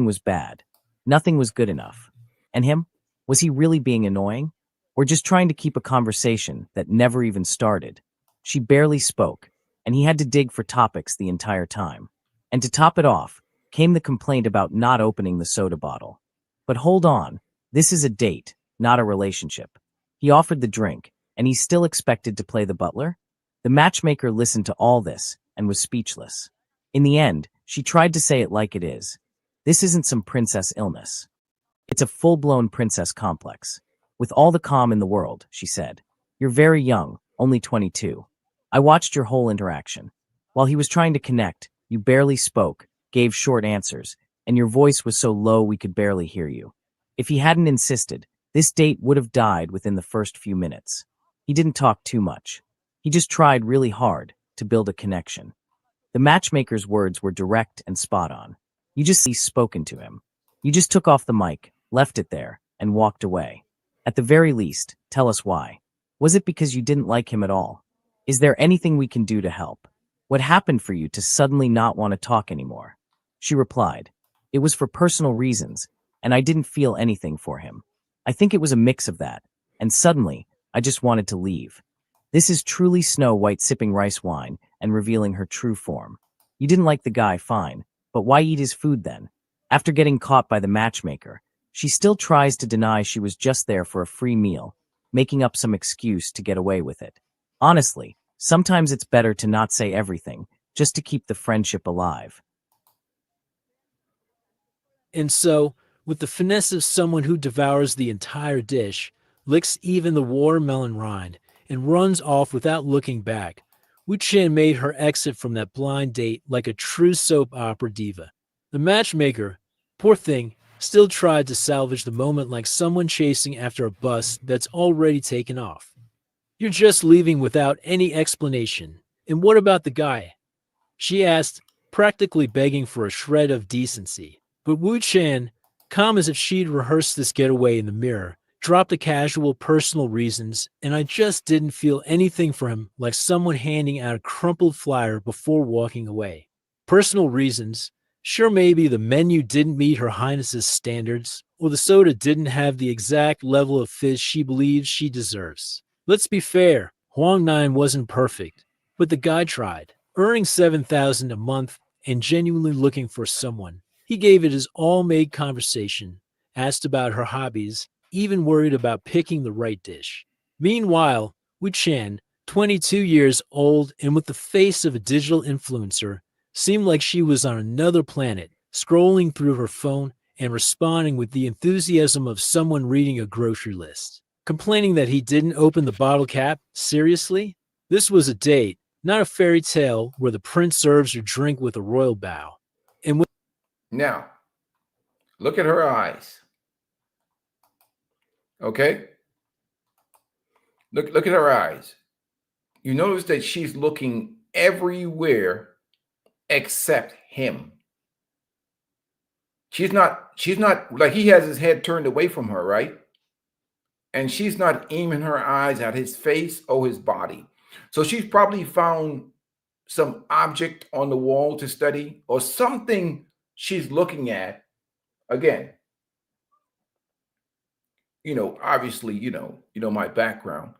was bad. Nothing was good enough. And him? Was he really being annoying? Or just trying to keep a conversation that never even started? She barely spoke, and he had to dig for topics the entire time. And to top it off, came the complaint about not opening the soda bottle. But hold on, this is a date, not a relationship. He offered the drink, and he still expected to play the butler? The matchmaker listened to all this and was speechless. In the end, she tried to say it like it is. This isn't some princess illness. It's a full-blown princess complex. With all the calm in the world, she said. You're very young, only 22. I watched your whole interaction. While he was trying to connect, you barely spoke, gave short answers, and your voice was so low we could barely hear you. If he hadn't insisted, this date would have died within the first few minutes. He didn't talk too much. He just tried really hard to build a connection. The matchmaker's words were direct and spot on. You just spoken to him. You just took off the mic, left it there, and walked away. At the very least, tell us why. Was it because you didn't like him at all? Is there anything we can do to help? What happened for you to suddenly not want to talk anymore? She replied, it was for personal reasons, and I didn't feel anything for him. I think it was a mix of that, and suddenly, I just wanted to leave. This is truly Snow White sipping rice wine and revealing her true form. You didn't like the guy, fine, but why eat his food then? After getting caught by the matchmaker, she still tries to deny she was just there for a free meal, making up some excuse to get away with it. Honestly, sometimes it's better to not say everything, just to keep the friendship alive. And so, with the finesse of someone who devours the entire dish, licks even the watermelon rind, and runs off without looking back, Wu Chen made her exit from that blind date like a true soap opera diva. The matchmaker, poor thing, still tried to salvage the moment like someone chasing after a bus that's already taken off. You're just leaving without any explanation. And what about the guy? She asked, practically begging for a shred of decency. But Wu Chen, calm as if she'd rehearsed this getaway in the mirror, dropped the casual personal reasons, and I just didn't feel anything for him, like someone handing out a crumpled flyer before walking away. Personal reasons? Sure, maybe the menu didn't meet Her Highness's standards, or the soda didn't have the exact level of fizz she believes she deserves. Let's be fair, Huang Nine wasn't perfect, but the guy tried. Earning $7,000 a month and genuinely looking for someone, he gave it his all-made conversation, asked about her hobbies, even worried about picking the right dish. Meanwhile, Wu Chen, 22 years old and with the face of a digital influencer, seemed like she was on another planet, scrolling through her phone and responding with the enthusiasm of someone reading a grocery list. Complaining that he didn't open the bottle cap? Seriously? This was a date, not a fairy tale where the prince serves your drink with a royal bow. And now, look at her eyes. Okay? Look at her eyes. You notice that she's looking everywhere except him. She's not like he has his head turned away from her, right? And she's not aiming her eyes at his face or his body. So she's probably found some object on the wall to study or something she's looking at. Again, obviously, my background.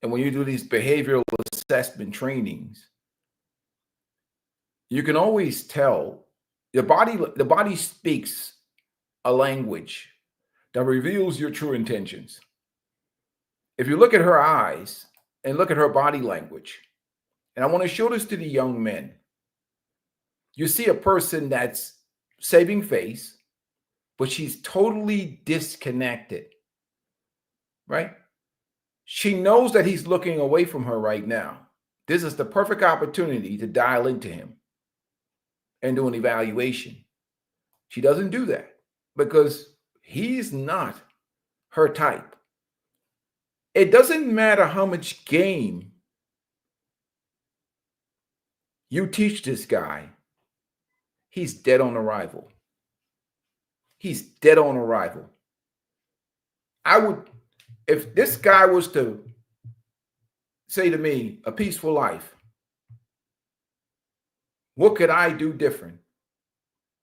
And when you do these behavioral assessment trainings, you can always tell the body speaks a language that reveals your true intentions. If you look at her eyes and look at her body language, and I want to show this to the young men, you see a person that's saving face, but she's totally disconnected, right? She knows that he's looking away from her right now. This is the perfect opportunity to dial into him and do an evaluation. She doesn't do that because he's not her type. It doesn't matter how much game you teach this guy, he's dead on arrival. He's dead on arrival. If this guy was to say to me, a peaceful life, what could I do different?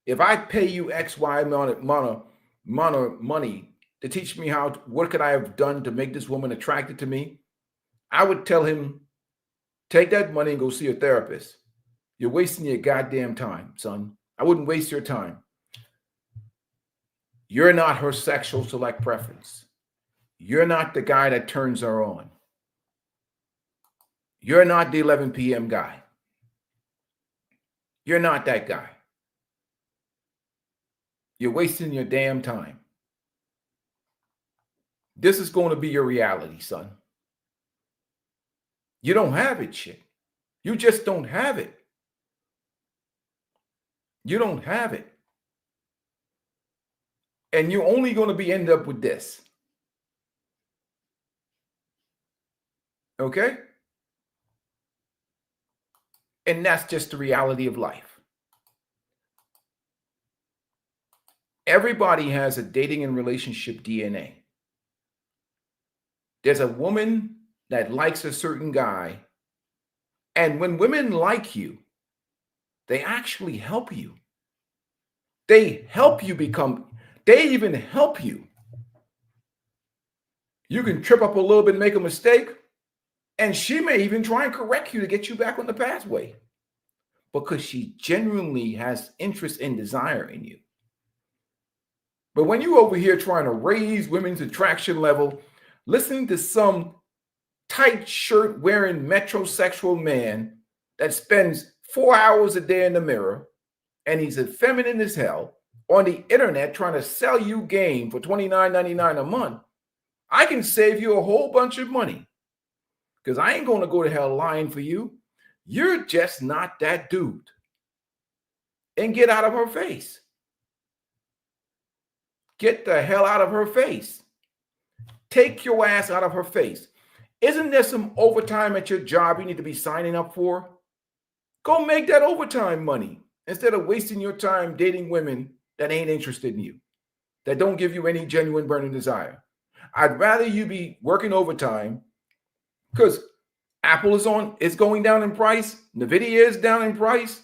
If I pay you X, Y amount of money to teach me what could I have done to make this woman attracted to me? I would tell him, take that money and go see a therapist. You're wasting your goddamn time, son. I wouldn't waste your time. You're not her sexual select preference. You're not the guy that turns her on. You're not the 11 p.m. guy. You're not that guy. You're wasting your damn time. This is going to be your reality, son. You don't have it, shit. You just don't have it. You don't have it. And you're only going to end up with this. Okay? And that's just the reality of life. Everybody has a dating and relationship DNA. There's a woman that likes a certain guy. And when women like you, they actually help you. They help you they even help you. You can trip up a little bit and make a mistake, and she may even try and correct you to get you back on the pathway because she genuinely has interest and desire in you. But when you over here trying to raise women's attraction level, listening to some tight shirt wearing metrosexual man that spends 4 hours a day in the mirror, and he's feminine as hell on the internet trying to sell you game for $29.99 a month, I can save you a whole bunch of money because I ain't going to go to hell lying for you. You're just not that dude. And get out of her face. Get the hell out of her face. Take your ass out of her face. Isn't there some overtime at your job you need to be signing up for? Go make that overtime money instead of wasting your time dating women that ain't interested in you, that don't give you any genuine burning desire. I'd rather you be working overtime because Apple is going down in price. NVIDIA is down in price.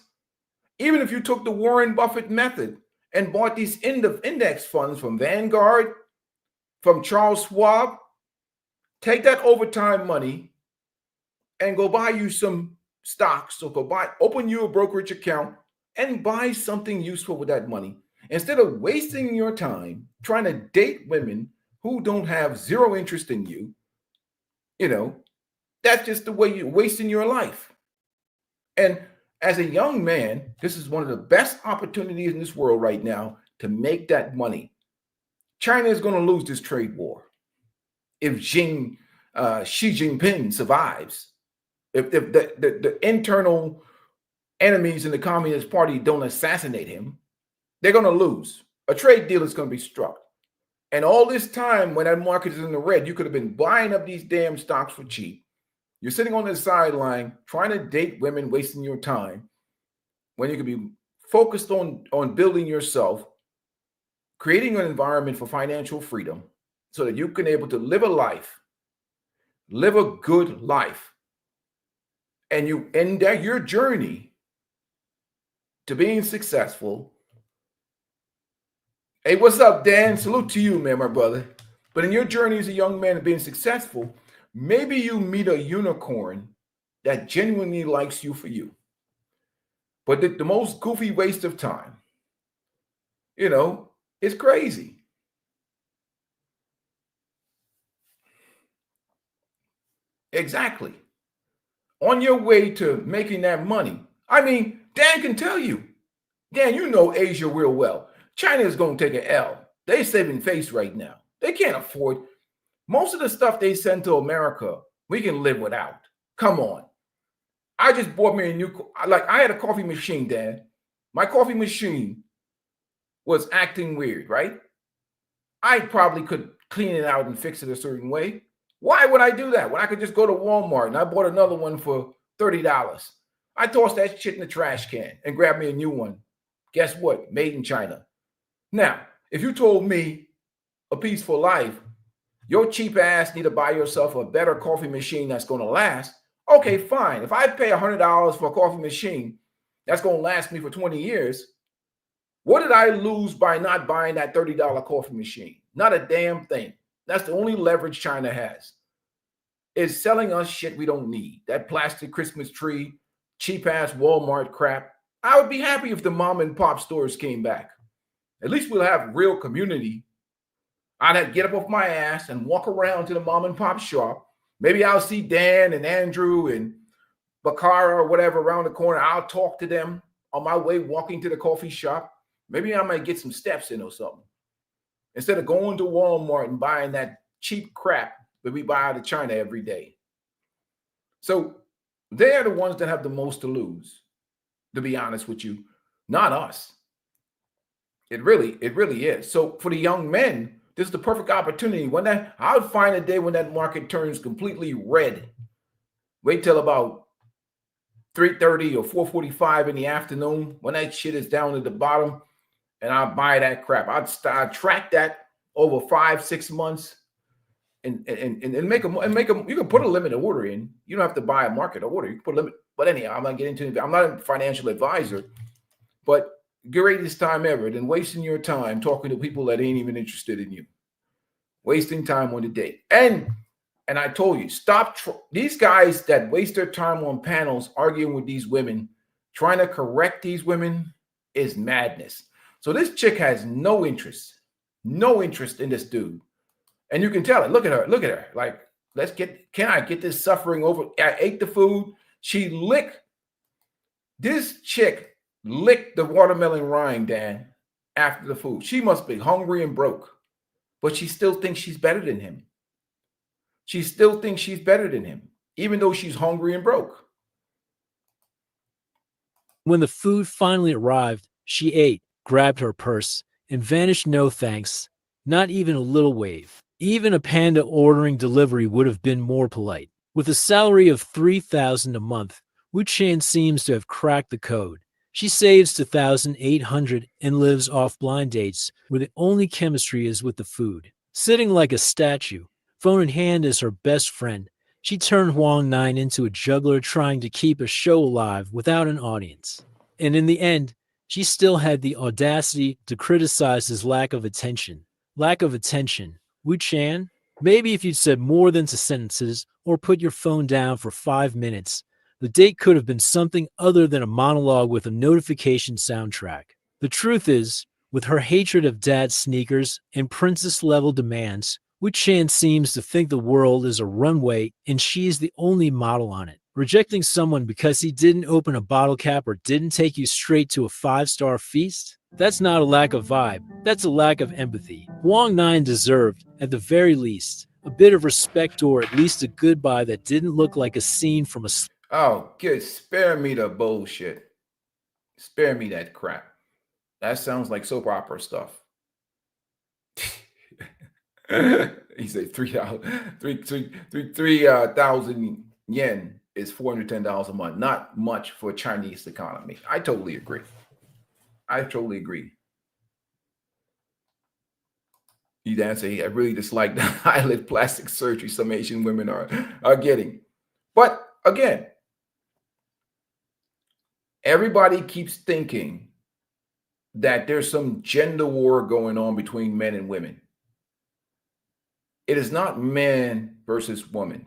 Even if you took the Warren Buffett method and bought these index funds from Vanguard, from Charles Schwab, take that overtime money and go buy you some stocks or open you a brokerage account and buy something useful with that money. Instead of wasting your time trying to date women who don't have zero interest in you, that's just the way you're wasting your life. And as a young man, this is one of the best opportunities in this world right now to make that money. China is going to lose this trade war if Xi Jinping survives. If the internal enemies in the Communist Party don't assassinate him, they're going to lose. A trade deal is going to be struck. And all this time when that market is in the red, you could have been buying up these damn stocks for cheap. You're sitting on the sideline trying to date women, wasting your time when you could be focused on building yourself, creating an environment for financial freedom so that you can able to live a life, live a good life. And you end that your journey to being successful. Hey, what's up, Dan? Salute to you, man, my brother. But in your journey as a young man and being successful, maybe you meet a unicorn that genuinely likes you for you. But the most goofy waste of time, it's crazy. Exactly. On your way to making that money. I mean, Dan can tell you. Dan, you know Asia real well. China is going to take an L. They're saving face right now. They can't afford most of the stuff they send to America. We can live without. Come on. I just bought me a new, I had a coffee machine, Dan. My coffee machine was acting weird, right? I probably could clean it out and fix it a certain way. Why would I do that when I could just go to Walmart and I bought another one for $30? I tossed that shit in the trash can and grabbed me a new one. Guess what? Made in China. Now, if you told me a peaceful life, your cheap ass need to buy yourself a better coffee machine that's going to last. Okay, fine. If I pay $100 for a coffee machine that's going to last me for 20 years, what did I lose by not buying that $30 coffee machine? Not a damn thing. That's the only leverage China has. Is selling us shit we don't need. That plastic Christmas tree, cheap ass Walmart crap. I would be happy if the mom and pop stores came back. At least we'll have real community. I'd have to get up off my ass and walk around to the mom and pop shop. Maybe I'll see Dan and Andrew and Bakara or whatever around the corner. I'll talk to them on my way walking to the coffee shop. Maybe I might get some steps in or something. Instead of going to Walmart and buying that cheap crap that we buy out of China every day. So they're the ones that have the most to lose, to be honest with you, not us. It really is. So for the young men, this is the perfect opportunity. I would find a day when that market turns completely red. Wait till about 3:30 or 4:45 in the afternoon when that shit is down at the bottom, and I'll buy that crap. I'd track that over 5-6 months and make them. You can put a limit order in. You don't have to buy a market order. You can put a limit. But anyhow, I'm not getting into it. I'm not a financial advisor, but greatest time ever than wasting your time talking to people that ain't even interested in you. Wasting time on the date. And I told you, stop. These guys that waste their time on panels arguing with these women, trying to correct these women is madness. So this chick has no interest in this dude. And you can tell it. Look at her. Like, can I get this suffering over? I ate the food. This chick licked the watermelon rind, Dan, after the food. She must be hungry and broke, but she still thinks she's better than him. Even though she's hungry and broke. When the food finally arrived, she ate, grabbed her purse, and vanished no thanks, not even a little wave. Even a panda ordering delivery would have been more polite. With a salary of $3,000 a month, Wu Chan seems to have cracked the code. She saves $2,800 and lives off blind dates where the only chemistry is with the food. Sitting like a statue, phone in hand as her best friend, she turned Huang Nine into a juggler trying to keep a show alive without an audience. And in the end, she still had the audacity to criticize his lack of attention. Lack of attention. Wu Chan? Maybe if you'd said more than 2 sentences or put your phone down for 5 minutes, the date could have been something other than a monologue with a notification soundtrack. The truth is, with her hatred of dad's sneakers and princess-level demands, Wu Chan seems to think the world is a runway and she's the only model on it. Rejecting someone because he didn't open a bottle cap or didn't take you straight to a 5-star feast? That's not a lack of vibe. That's a lack of empathy. Huang Nine deserved, at the very least, a bit of respect or at least a goodbye that didn't look like a scene from a... Oh, good. Spare me the bullshit. Spare me that crap. That sounds like soap opera stuff. He said $3,000 yen is $410 a month. Not much for a Chinese economy. I totally agree. I totally agree. You'd answer, I really dislike the eyelid plastic surgery some Asian women are getting. But again, everybody keeps thinking that there's some gender war going on between men and women. It is not man versus woman.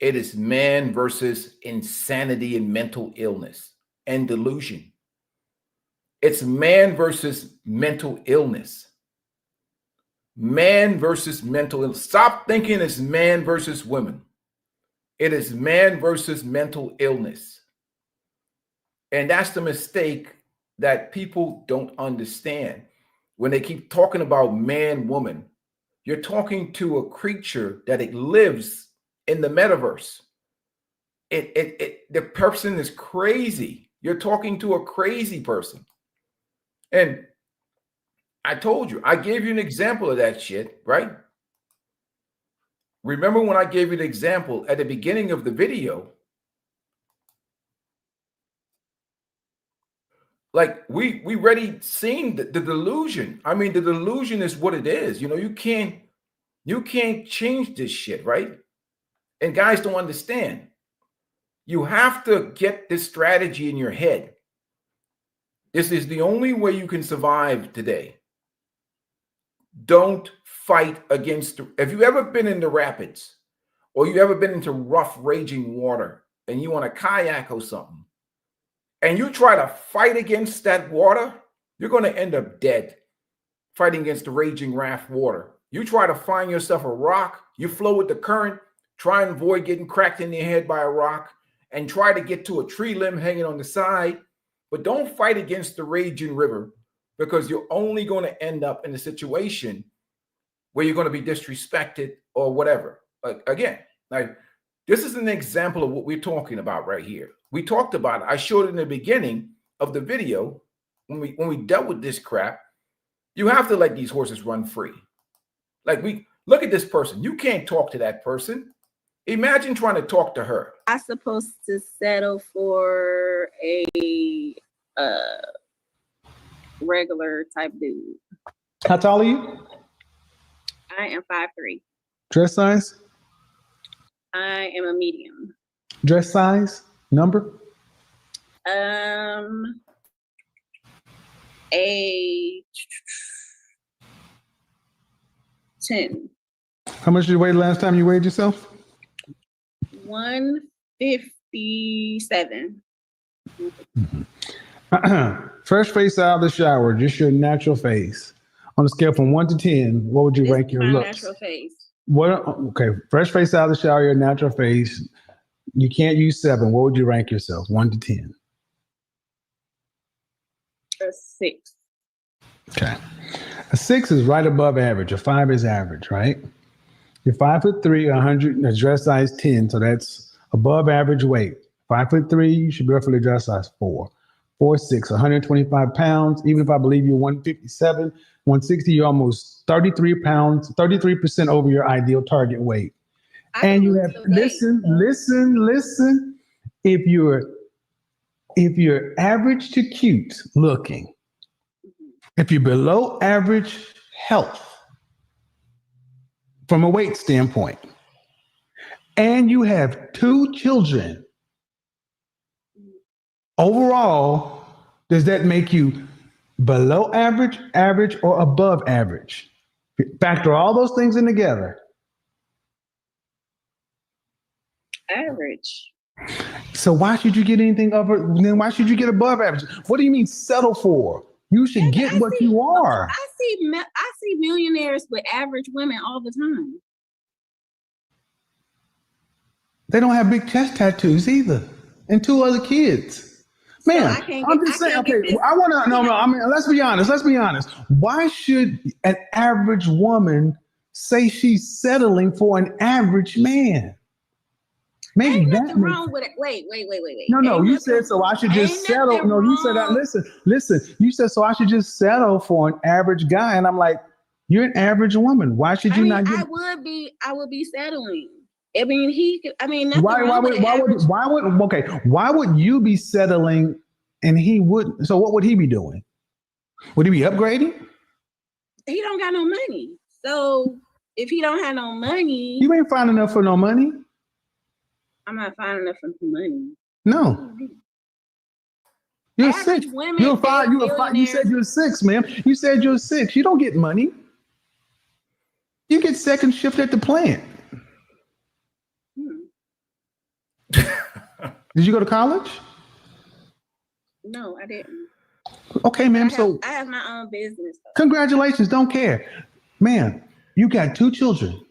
It is man versus insanity and mental illness and delusion. It's man versus mental illness. Man versus mental illness. Stop thinking it's man versus women. It is man versus mental illness. And that's the mistake that people don't understand. When they keep talking about man, woman, you're talking to a creature that it lives in the metaverse. The person is crazy. You're talking to a crazy person. And I told you, I gave you an example of that shit, right? Remember when I gave you the example at the beginning of the video? Like we already seen the delusion. I mean, the delusion is what it is. You know, you can't change this shit, right? And guys don't understand. You have to get this strategy in your head. This is the only way you can survive today. Don't fight against. Have you ever been in the rapids or you ever been into rough, raging water and you want a kayak or something and you try to fight against that water, you're going to end up dead fighting against the raging raft water. You try to find yourself a rock, you flow with the current, try and avoid getting cracked in your head by a rock and try to get to a tree limb hanging on the side, but don't fight against the raging river because you're only going to end up in a situation where you're going to be disrespected or whatever. Again, like this is an example of what we're talking about right here. We talked about it. I showed it in the beginning of the video when we dealt with this crap. You have to let these horses run free. Like we look at this person. You can't talk to that person. Imagine trying to talk to her. I'm supposed to settle for a regular type dude. How tall are you? I am 5'3". Dress size? I am a medium. Dress size? Number? A 10. How much did you weigh the last time you weighed yourself? 157. Fresh face out of the shower, just your natural face. On a scale from 1 to 10, what would you rank your my looks? natural face. Okay, fresh face out of the shower, your natural face. You can't use 7. What would you rank yourself? 1 to 10. A 6. Okay. A 6 is right above average. A 5 is average, right? You're 5'3", 100, a dress size 10, so that's above average weight. 5'3", you should be roughly dress size 4. 4'6", 125 pounds. Even if I believe you're 157, 160, you're almost 33 pounds, 33% over your ideal target weight. And you have listen. If you're average to cute looking, if you're below average health from a weight standpoint, and you have 2 children, overall, does that make you below average, average, or above average? Factor all those things in together. Average. So why should you get anything over? Then why should you get above average? What do you mean settle for? You should get what you are. I see millionaires with average women all the time. They don't have big chest tattoos either, and 2 other kids. Man, So I'm just saying. Okay, I want to. No. I mean, let's be honest. Why should an average woman say she's settling for an average man? Maybe ain't that nothing wrong with it. Wait. No, you said so I should just settle. No, you said that. Listen. You said so I should just settle for an average guy, and I'm like, You're an average woman. Why should you not get? I would be settling. I mean, nothing wrong with Why would you be settling and he wouldn't? So what would he be doing? Would he be upgrading? He don't got no money. So if he don't have no money, You ain't fine enough for no money. I'm not fine enough for money. No. You're Average 6. women, You're 5. You're 5. You said you're 6, ma'am. You said you're 6. You don't get money. You get second shift at the plant. Did you go to college? No, I didn't. Okay, ma'am. I have my own business. Congratulations. Don't care. Man, you got 2 children.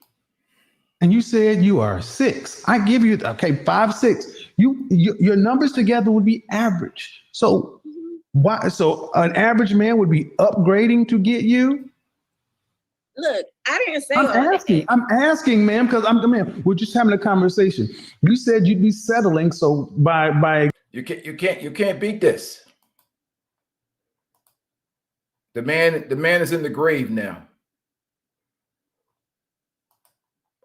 And you said you are 6. I give you 5, 6. Your numbers together would be average. So why? So an average man would be upgrading to get you. Look, I didn't say I'm asking, ma'am, because we're just having a conversation. You said you'd be settling, so by you can't beat this. The man is in the grave now.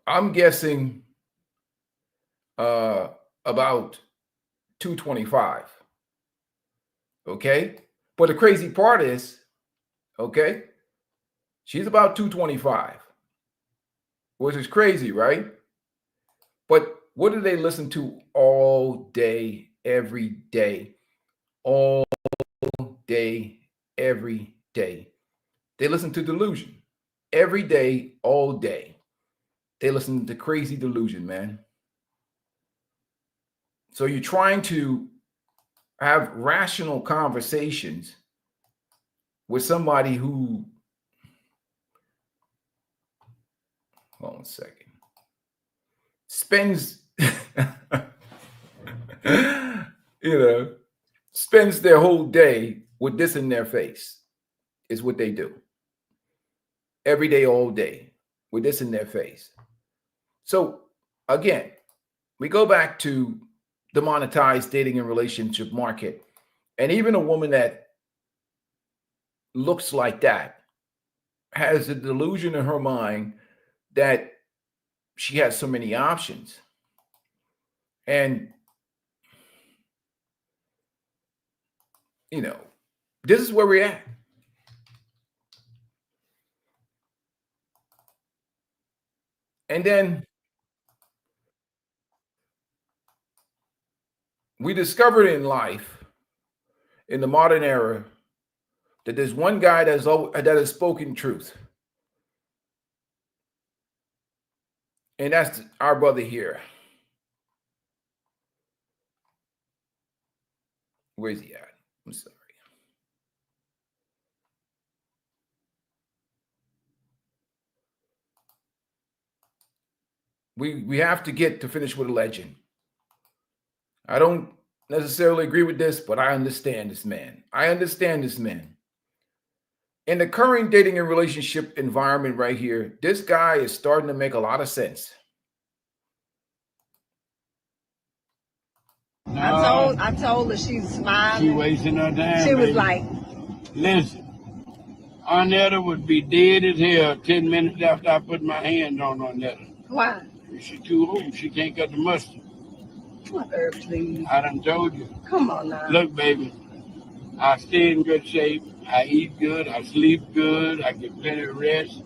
I'm guessing about 225. Okay? But the crazy part is, okay, she's about 225, which is crazy, right? But what do they listen to all day, every day? All day, every day. They listen to delusion every day, all day. They listen to crazy delusion, man. So you're trying to have rational conversations with somebody who, hold on a second, spends, spends their whole day with this in their face, is what they do. Every day, all day, with this in their face. So again, we go back to the monetized dating and relationship market. And even a woman that looks like that has a delusion in her mind that she has so many options. And, this is where we're at. And then we discovered in life, in the modern era, that there's one guy that has spoken truth. And that's our brother here. Where's he at? I'm sorry. We have to get to finish with a legend. I don't necessarily agree with this, but I understand this man. In the current dating and relationship environment right here, this guy is starting to make a lot of sense. No, I told her she's smiling. She wasting her time. She was baby. like, listen, Arnetta would be dead as hell 10 minutes after I put my hand on Arnetta. why? She's too old. She can't cut the mustard. Mother, please. I done told you. Come on now. Look, baby, I stay in good shape. I eat good. I sleep good. I get plenty of rest.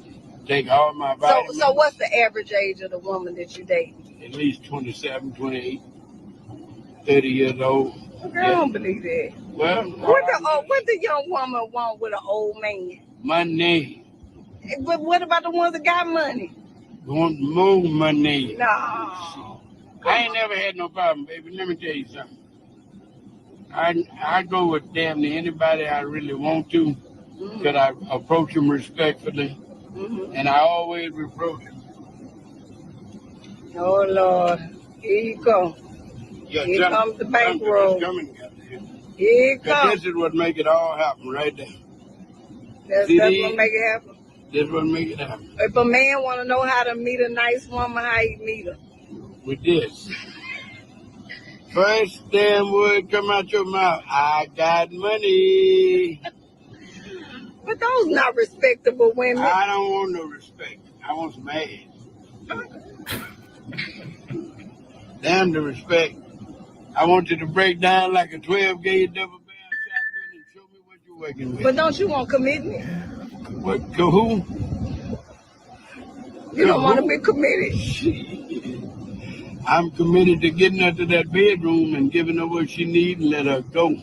Take all my vitamins. So what's the average age of the woman that you date? At least 27, 28, 30 years old. Girl, I don't believe that. Well, what the young woman want with an old man? money. But what about the ones that got money? Want more money. No. I ain't never had no problem, baby. Let me tell you something. I go with damn near anybody I really want to, because I approach them respectfully, and I always reproach them. Oh, Lord. Here you go. Here comes the bankroll. Here it comes. This is what make it all happen right there. That's what make it happen. That's what make it happen. If a man want to know how to meet a nice woman, how he meet her? With this. First damn word come out your mouth, I got money. But those not respectable women. I don't want no respect. I want some ass. Damn the respect. I want you to break down like a 12-gauge double barrel shotgun and show me what you're working with. But don't you want commitment? What? To who? You don't want to be committed. I'm committed to getting her to that bedroom and giving her what she needs and let her go.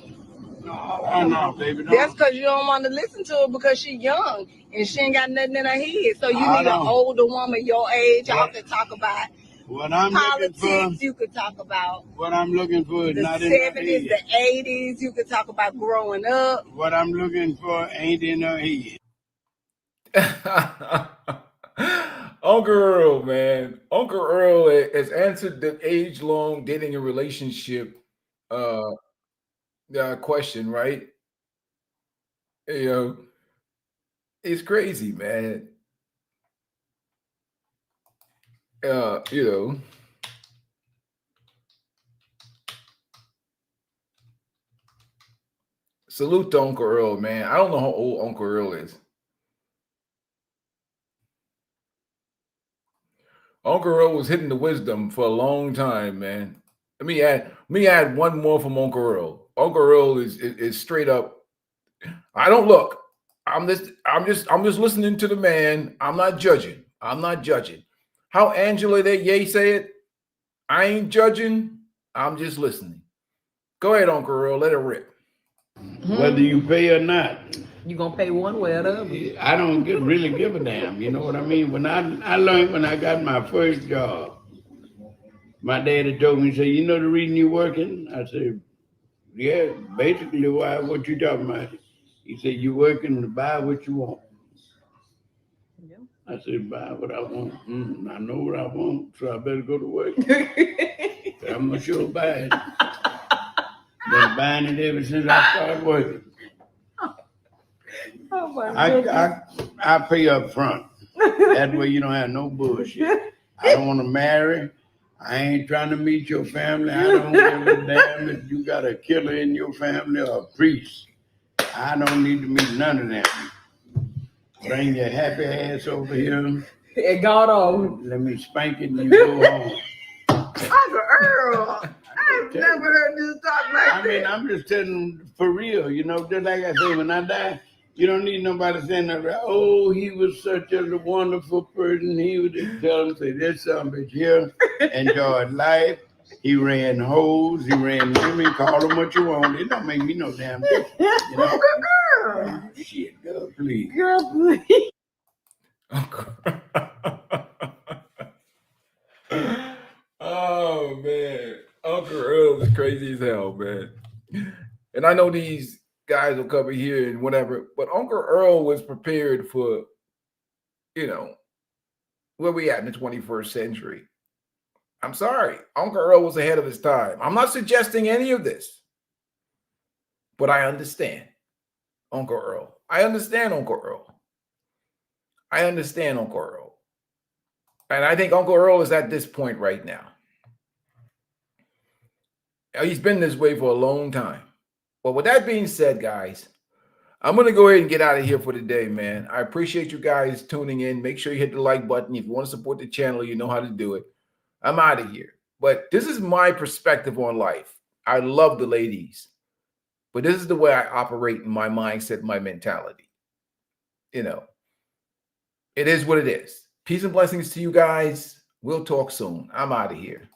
No, baby. No. That's because you don't want to listen to her because she's young and she ain't got nothing in her head. So you need an older woman your age. Y'all can talk about what I'm politics. Looking for, you could talk about what I'm looking for is the not 70s, in the 80s. You could talk about growing up. What I'm looking for ain't in her head. Uncle Earl, man. Uncle Earl has answered the age-long dating a relationship question, right? You know, it's crazy, man. You know. Salute to Uncle Earl, man. I don't know how old Uncle Earl is. Uncle Earl was hitting the wisdom for a long time, man. Let me add one more from Uncle Earl. Uncle Earl is straight up. I don't look. I'm just listening to the man. I'm not judging. How Angela that Ye said, I ain't judging. I'm just listening. Go ahead, Uncle Earl. Let it rip. Whether you pay or not. You gonna pay one way or the other. I don't really give a damn. You know what I mean? When I learned when I got my first job, my daddy told me, he said, you know the reason you're working? I said, yeah, basically why, what you talking about? He said, you working to buy what you want. Yeah. I said, buy what I want. I know what I want, so I better go to work. I'm gonna sure buy it. Been buying it ever since I started working. Oh my goodness. I pay up front. That way you don't have no bullshit. I don't want to marry. I ain't trying to meet your family. I don't give a damn if you got a killer in your family or a priest. I don't need to meet none of them. Bring your happy ass over here. It got on. Let me spank it and you go home. Uncle Earl, I've never heard you talk like that. I mean, I'm just telling them for real, you know, just like I say, when I die, you don't need nobody saying that, oh, he was such a wonderful person. He would just tell them, say, this son bitch here enjoyed life. He ran hoes, he ran women, call them what you want. It don't make me no damn difference. You know? Girl. Shit, girl, please. Girl, please. Oh man, Uncle Earl is crazy as hell, man. And I know these guys will come here and whatever, but Uncle Earl was prepared for, you know, where we at in the 21st century. I'm sorry, Uncle Earl was ahead of his time. I'm not suggesting any of this, but I understand Uncle Earl. I understand Uncle Earl. I understand Uncle Earl. And I think Uncle Earl is at this point right now. He's been this way for a long time. But with that being said, guys, I'm going to go ahead and get out of here for today, man. I appreciate you guys tuning in. Make sure you hit the like button. If you want to support the channel, you know how to do it. I'm out of here. But this is my perspective on life. I love the ladies. But this is the way I operate in my mindset, my mentality. You know, it is what it is. Peace and blessings to you guys. We'll talk soon. I'm out of here.